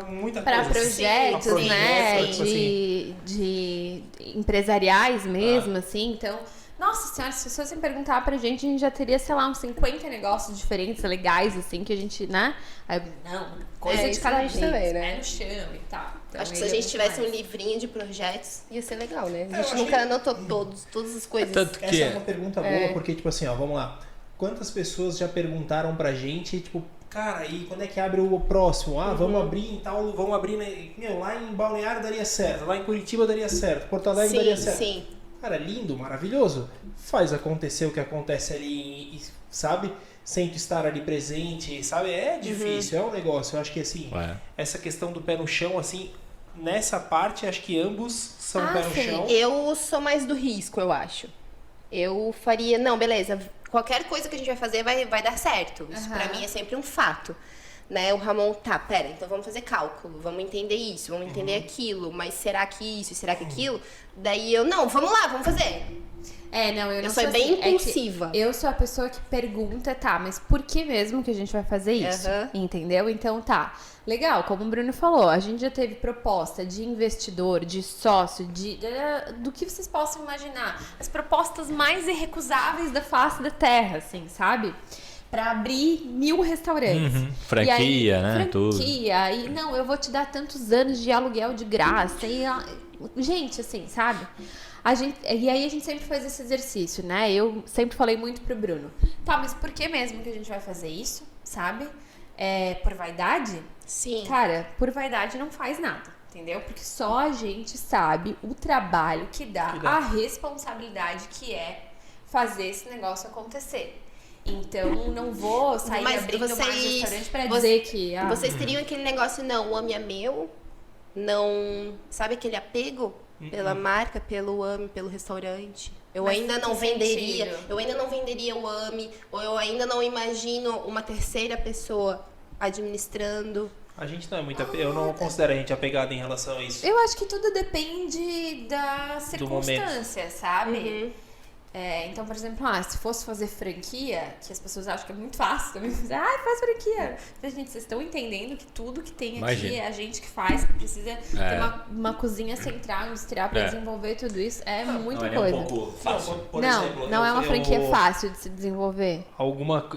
muita Para coisa. projetos, Sim, pra né? projetos, tipo assim. De empresariais mesmo, assim. Então, nossa senhora, se você me perguntar pra gente, a gente já teria, sei lá, uns 50 negócios diferentes, legais, assim, que a gente, né? Aí, não, coisa de isso cada a vez, gente também, né? pé no chão e tal. Então, acho que se a ele é gente muito tivesse mais. um livrinho de projetos, ia ser legal, né? A eu gente acho nunca que- anotou todas as coisas. Tanto Essa que é uma pergunta boa, porque, tipo assim, ó, vamos lá. Quantas pessoas já perguntaram pra gente, tipo, cara, e quando é que abre o próximo? Ah, vamos abrir em tal, vamos abrir, lá em Balneário daria certo, lá em Curitiba daria certo, Porto Alegre daria certo. Sim. Cara, lindo, maravilhoso. Faz acontecer o que acontece ali, sabe? Sem tu estar ali presente, sabe? É difícil, é um negócio. Eu acho que, assim, essa questão do pé no chão, assim, nessa parte, acho que ambos são pé no sim. chão. Eu sou mais do risco, eu acho. Eu faria, não, beleza, qualquer coisa que a gente vai fazer vai dar certo. Isso pra mim é sempre um fato. Né? O Ramon, tá, pera, então vamos fazer cálculo, vamos entender isso, vamos entender aquilo, mas será que isso, será que aquilo? Daí eu, não, vamos lá, vamos fazer. É, não, eu não sou sou bem assim. É que impulsiva. eu sou a pessoa que pergunta, tá, mas por que mesmo que a gente vai fazer isso? Aham. Entendeu? Então tá. Legal, como o Bruno falou, a gente já teve proposta de investidor, de sócio, do que vocês possam imaginar. As propostas mais irrecusáveis da face da terra, assim, sabe? Pra abrir 1000 restaurantes. Franquia, E aí, né? Tudo. Franquia, e não, eu vou te dar tantos anos de aluguel de graça. Gente, assim, sabe? E aí a gente sempre faz esse exercício, né? Eu sempre falei muito pro Bruno. Tá, mas por que mesmo que a gente vai fazer isso, sabe? É por vaidade? Sim. Cara, por vaidade não faz nada, entendeu? Porque só a gente sabe o trabalho que dá, a responsabilidade que é fazer esse negócio acontecer. Então, não vou sair Mas abrindo mais vocês- restaurante pra você- dizer que... Vocês teriam aquele negócio, não, o AME é meu, não, sabe aquele apego pela marca, pelo AME, pelo restaurante? Eu Mas ainda não que sentido? venderia o AME, ou eu ainda não imagino uma terceira pessoa administrando. A gente não é muito... Eu não considero a gente apegado em relação a isso. Eu acho que tudo depende da circunstância, sabe? Então, por exemplo, se fosse fazer franquia, que as pessoas acham que é muito fácil também, faz franquia. Mas, gente, vocês estão entendendo que tudo que tem aqui é a gente que faz, que precisa ter uma cozinha central, industrial para desenvolver tudo isso. É muita coisa. Um pouco fácil. Por exemplo, não é uma franquia fácil de se desenvolver.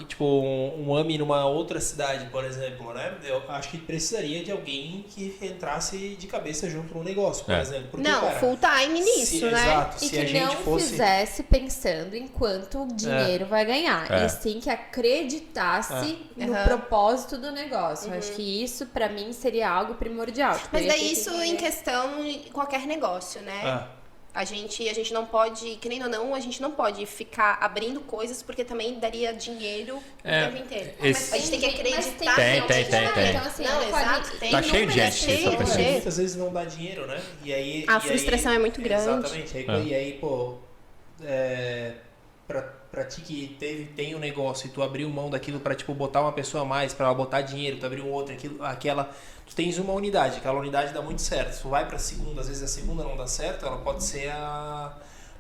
Tipo, um AMI numa outra cidade, por exemplo, né? Eu acho que precisaria de alguém que entrasse de cabeça junto no negócio, por exemplo. Porque, não, cara, full time nisso, né? Exato. E Se que a gente não fosse... fizesse pensando em quanto dinheiro vai ganhar. E sim que acreditasse no propósito do negócio. Eu acho que isso, pra mim, seria algo primordial. Mas daí isso em questão de qualquer negócio, né? A gente não pode, querendo ou não, a gente não pode ficar abrindo coisas porque também daria dinheiro o tempo inteiro. Mas a gente tem que acreditar. Tem. Então, assim, Não, exato. Tá cheio de gente que tá pensando. Muitas vezes não dá dinheiro, né? E aí, a frustração é muito grande. Exatamente. E aí, pô, pra ti que tem um negócio e tu abriu mão daquilo pra, tipo, botar uma pessoa a mais, pra ela botar dinheiro, tu abriu um outro, tu tens uma unidade, aquela unidade dá muito certo. Se tu vai pra segunda, às vezes a segunda não dá certo, ela pode ser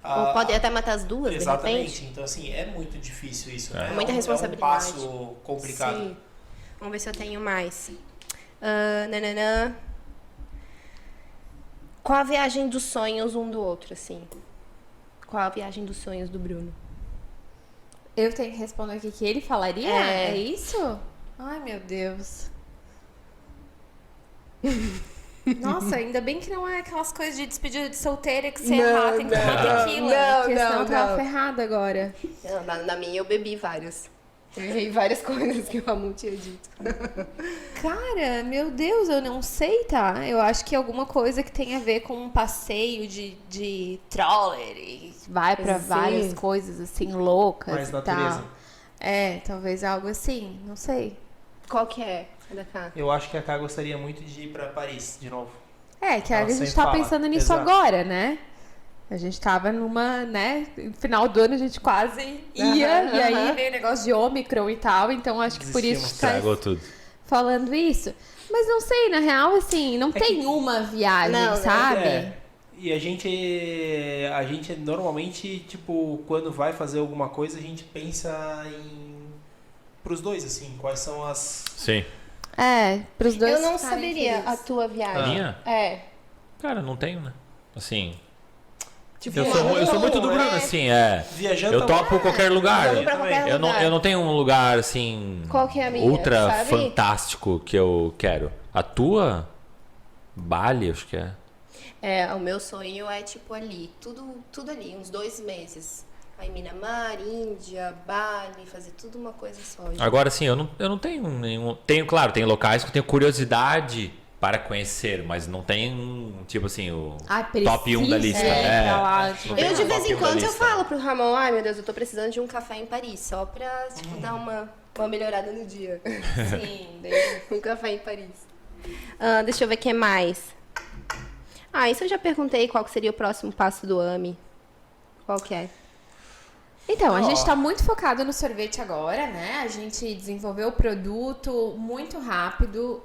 ou pode até matar as duas, exatamente. de repente. Então, assim, é muito difícil isso, né? Muita responsabilidade. É um passo complicado. Sim. Vamos ver se eu tenho mais. Qual a viagem dos sonhos um do outro, assim? Qual a viagem dos sonhos do Bruno? Eu tenho que responder o que ele falaria? É isso? Ai, meu Deus. Nossa, ainda bem que não é aquelas coisas de despedida de solteira que você errar, tem que tomar tequila. Porque senão eu tava ferrada agora. Não, na minha eu bebi vários. Eu errei várias coisas que o Ramon tinha dito. Cara, meu Deus, eu não sei, tá? Eu acho que alguma coisa que tem a ver com um passeio de troller e vai pra várias coisas assim loucas Mais e natureza. tal. Talvez algo assim, não sei. Qual que é da Cá? Eu acho que a Cá gostaria muito de ir pra Paris de novo. Que Ela a gente sempre tá fala. pensando nisso Exato. agora, né? A gente tava numa, né? No final do ano a gente quase ia, e aí veio o negócio de Ômicron e tal, então acho que por isso que tá Estragou tudo. falando isso. Mas não sei, na real, assim, não tem uma viagem, Não, sabe? E a gente normalmente, tipo, quando vai fazer alguma coisa, a gente pensa pros dois, assim, quais são as... Sim. Pros dois. Eu não ficarem saberia a felizes. tua viagem. Minha? Cara, não tenho, né? Assim... Tipo, Eu sou muito do Bruno, assim, Viajando eu topo qualquer lugar. Vamos pra qualquer lugar. Eu não tenho um lugar, assim... Qual que é a minha, ultra sabe? fantástico que eu quero. A tua? Bali, acho que é. O meu sonho é tipo ali, tudo ali, uns 2 meses. Aí Mianmar, Índia, Bali, fazer tudo uma coisa só. Gente. Agora, assim, eu não tenho nenhum... Claro, tem locais que eu tenho curiosidade para conhecer, mas não tem, tipo assim, o top 1 da lista. Pra lá, tipo, Não tem Eu de um vez top em 1 da quando eu lista. falo pro Ramon, ai meu Deus, eu tô precisando de um café em Paris, só pra tipo, dar uma melhorada no dia. Sim, Um café em Paris. Deixa eu ver o que mais. Isso eu já perguntei qual que seria o próximo passo do AMI. Qual que é? Então, a gente tá muito focado no sorvete agora, né? A gente desenvolveu o produto muito rápido,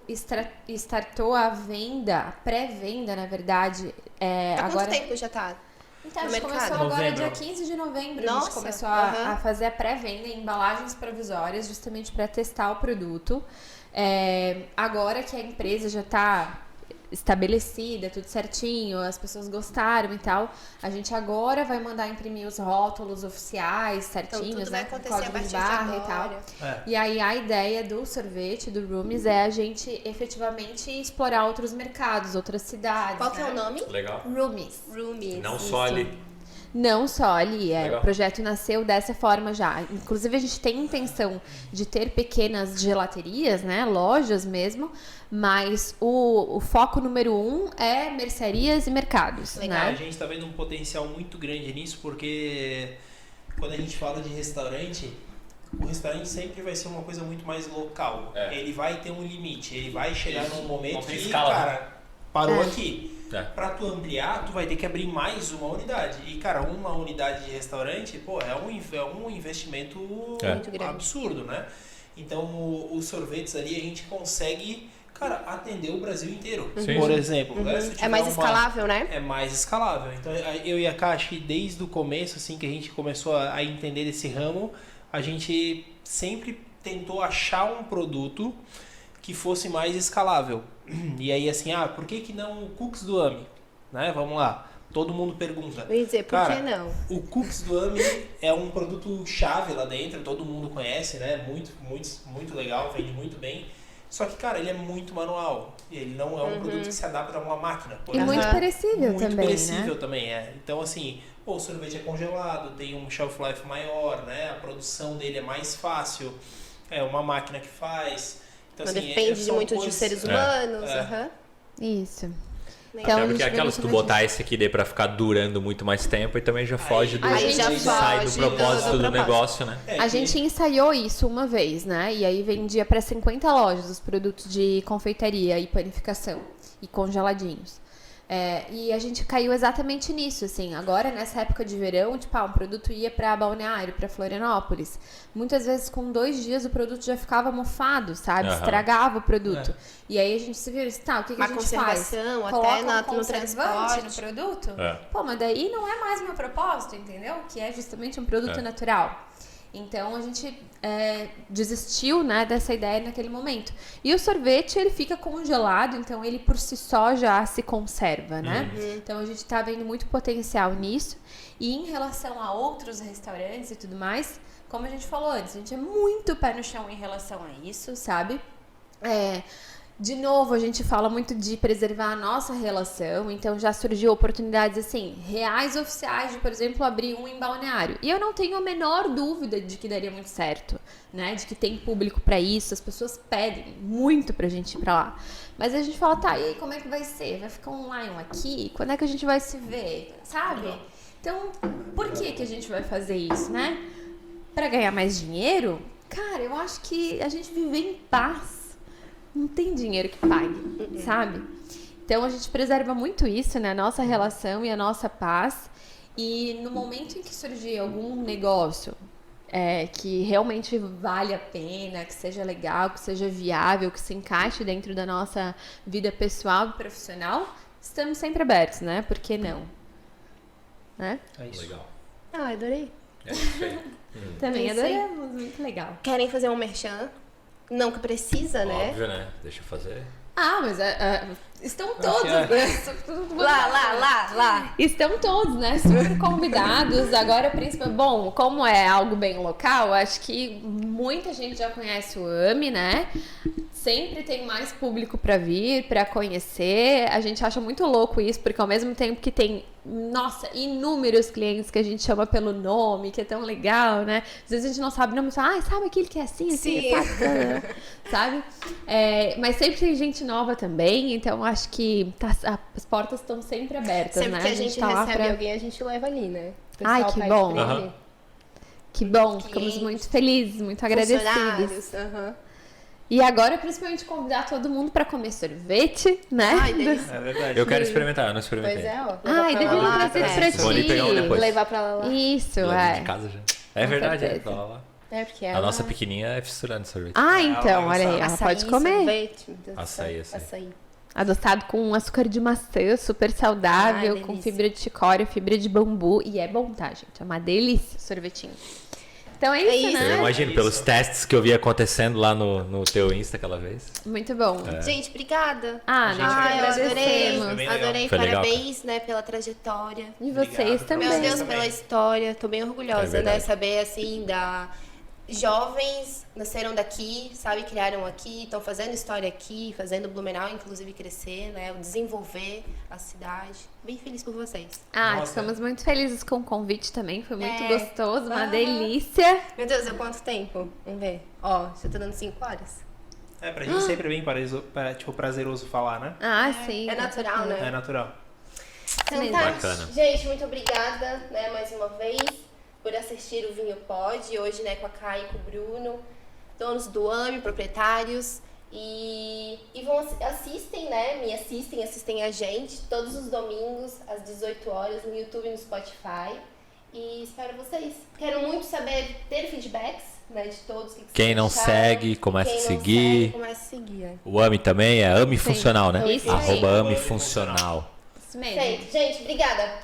startou a venda, a pré-venda, na verdade. Há agora... quanto tempo já tá? Então, a no gente mercado? começou agora Novembro. dia 15 de novembro. A Nossa, gente começou a fazer a pré-venda em embalagens provisórias, justamente para testar o produto. Agora que a empresa já está estabelecida, tudo certinho, as pessoas gostaram e tal, a gente agora vai mandar imprimir os rótulos oficiais certinhos, Então, tudo vai né, com acontecer a código partir de de barra e agora. tal. E aí a ideia do sorvete, do Roomies, é a gente efetivamente explorar outros mercados, outras cidades. Qual que é né? o nome? Legal. Roomies. Roomies. Não só ali. Não só ali, Legal. o projeto nasceu dessa forma já. Inclusive, a gente tem intenção de ter pequenas gelaterias, né, lojas mesmo, mas o foco número 1 é mercearias e mercados, Legal. né? A gente tá vendo um potencial muito grande nisso, porque quando a gente fala de restaurante, o restaurante sempre vai ser uma coisa muito mais local. Ele vai ter um limite, ele vai chegar num momento Não tem que, escala, cara, parou aqui. Pra tu ampliar, tu vai ter que abrir mais uma unidade. E, cara, uma unidade de restaurante, pô, é um investimento Muito grande. absurdo, né? Então, os sorvetes ali, a gente consegue cara, atender o Brasil inteiro. Sim. Por exemplo, né, se tiver É mais escalável, né? É mais escalável. Então, eu e a Ká, acho que desde o começo, assim, que a gente começou a entender desse ramo, a gente sempre tentou achar um produto que fosse mais escalável. E aí, assim, por que não o cookies do AMI? Né? Vamos lá. Todo mundo pergunta. Eu ia dizer, por Cara, que não? O cookies do AMI é um produto chave lá dentro, todo mundo conhece, né? Muito legal, vende muito bem. Só que, cara, ele é muito manual. Ele não é um produto que se adapta a uma máquina. E muito perecível muito também, perecível né? também, Então, assim, o sorvete é congelado, tem um shelf life maior, né? A produção dele é mais fácil. É uma máquina que faz. Então, Não assim, depende de são muitos de coisas- seres humanos. Isso. Até Então, a porque gente vê aquelas, se tu muito botar esse aqui daí pra ficar durando muito mais tempo e também já foge do. aí já sai do foge propósito do do negócio, né? A gente ensaiou isso uma vez, né? E aí vendia para 50 lojas os produtos de confeitaria e panificação e congeladinhos. E a gente caiu exatamente nisso, assim. Agora, nessa época de verão, tipo, um produto ia para Balneário, para Florianópolis. Muitas vezes, com 2 dias, o produto já ficava mofado, sabe? Aham. Estragava o produto. E aí a gente se viu, o que Uma a gente faz? conservação, Coloca até no conservante no transporte. produto? É. Pô, mas daí não é mais o meu propósito, entendeu? Que é justamente um produto natural. Então a gente desistiu, né, dessa ideia naquele momento. E o sorvete, ele fica congelado, então ele por si só já se conserva, né? Então a gente tá vendo muito potencial nisso. E em relação a outros restaurantes e tudo mais, como a gente falou antes, a gente é muito pé no chão em relação a isso, sabe? De novo, a gente fala muito de preservar a nossa relação, então já surgiu oportunidades assim, reais oficiais de, por exemplo, abrir um em Balneário. E eu não tenho a menor dúvida de que daria muito certo, né? De que tem público pra isso, as pessoas pedem muito pra gente ir pra lá. Mas a gente fala, tá, e aí como é que vai ser? Vai ficar online aqui? Quando é que a gente vai se ver? Sabe? Então, por que a gente vai fazer isso, né? Pra ganhar mais dinheiro? Cara, eu acho que a gente viver em paz não tem dinheiro que pague, sabe? Então a gente preserva muito isso, né? A nossa relação e a nossa paz. E no momento em que surgir algum negócio que realmente vale a pena, que seja legal, que seja viável, que se encaixe dentro da nossa vida pessoal e profissional, estamos sempre abertos, né? Por que não? Né? É isso. Legal. Adorei. É isso aí. Também É isso aí. adoramos, muito legal. Querem fazer um merchan? Não que precisa, né? Óbvio, né? Deixa eu fazer. Mas estão todos, é. né? Lá. Estão todos, né? Super convidados. Agora, principalmente, bom, como é algo bem local, acho que muita gente já conhece o AMI, né? Sempre tem mais público pra vir, pra conhecer. A gente acha muito louco isso, porque ao mesmo tempo que tem, nossa, inúmeros clientes que a gente chama pelo nome, que é tão legal, né? Às vezes a gente não sabe o nome, sabe aquele que é assim, Sim. sabe? Mas sempre tem gente nova também, então acho que as portas estão sempre abertas, Sempre né? que a gente tá lá recebe alguém, a gente leva ali, né? O Ai, pessoal que pede bom. pra Aham. ele. Que bom, ficamos Clientes, muito felizes, muito agradecidos. Funcionários, aham. E agora, principalmente, convidar todo mundo pra comer sorvete, né? Ai, delícia. É verdade. Eu quero experimentar, eu não experimentei. Pois é, ó. Ai, Levar pra deveria lá, trazer né? pra Vou ali pegar um ti. depois. Levar pra lá. Isso, Lá de casa já. É Com verdade, certeza. lá. Porque A nossa pequenininha é fissurada de sorvete. então, olha aí, ela açaí, pode comer. sorvete, meu Deus do céu. Açaí. Adoçado com açúcar de maçã, super saudável, Ai, com delícia. fibra de chicória, fibra de bambu. E é bom, tá, gente? É uma delícia o sorvetinho. Então é isso, isso. Eu né? imagino, pelos testes que eu vi acontecendo lá no teu Insta aquela vez. Muito bom. Gente, obrigada. Nós eu adorei. agradecemos. Foi bem legal. Adorei, Foi legal, parabéns, né, pela trajetória. E vocês Obrigado. também. Meu Deus, também. pela história. Tô bem É orgulhosa, verdade. né? Saber, assim, da... Jovens nasceram daqui, sabe? Criaram aqui, estão fazendo história aqui, fazendo Blumenau, inclusive, crescer, né? Desenvolver a cidade. Bem feliz por vocês. Nossa. Ficamos muito felizes com o convite também. Foi muito É. gostoso, uma Aham. delícia. Meu Deus, há quanto tempo? Vamos ver. Ó, já tô dando 5 horas. Pra gente sempre é bem prazeroso falar, né? Sim. É natural, né? É natural. Então tá, Bacana. gente, muito obrigada, né, mais uma vez, por assistir o Vinho Pod, hoje, né, com a Kai e com o Bruno, donos do AMI, proprietários, e assistem, né, assistem a gente, todos os domingos, às 18 horas, no YouTube e no Spotify, e espero vocês. Quero muito saber, ter feedbacks, né, de todos. Que Quem vocês não acharam. segue, começa Quem a não seguir. segue, começa a seguir. É. O AMI também é AMI Funcional, né? Isso aí. Arroba AMI Funcional. Isso mesmo. Gente, obrigada.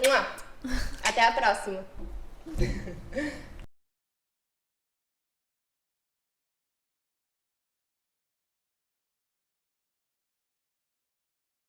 Até a próxima.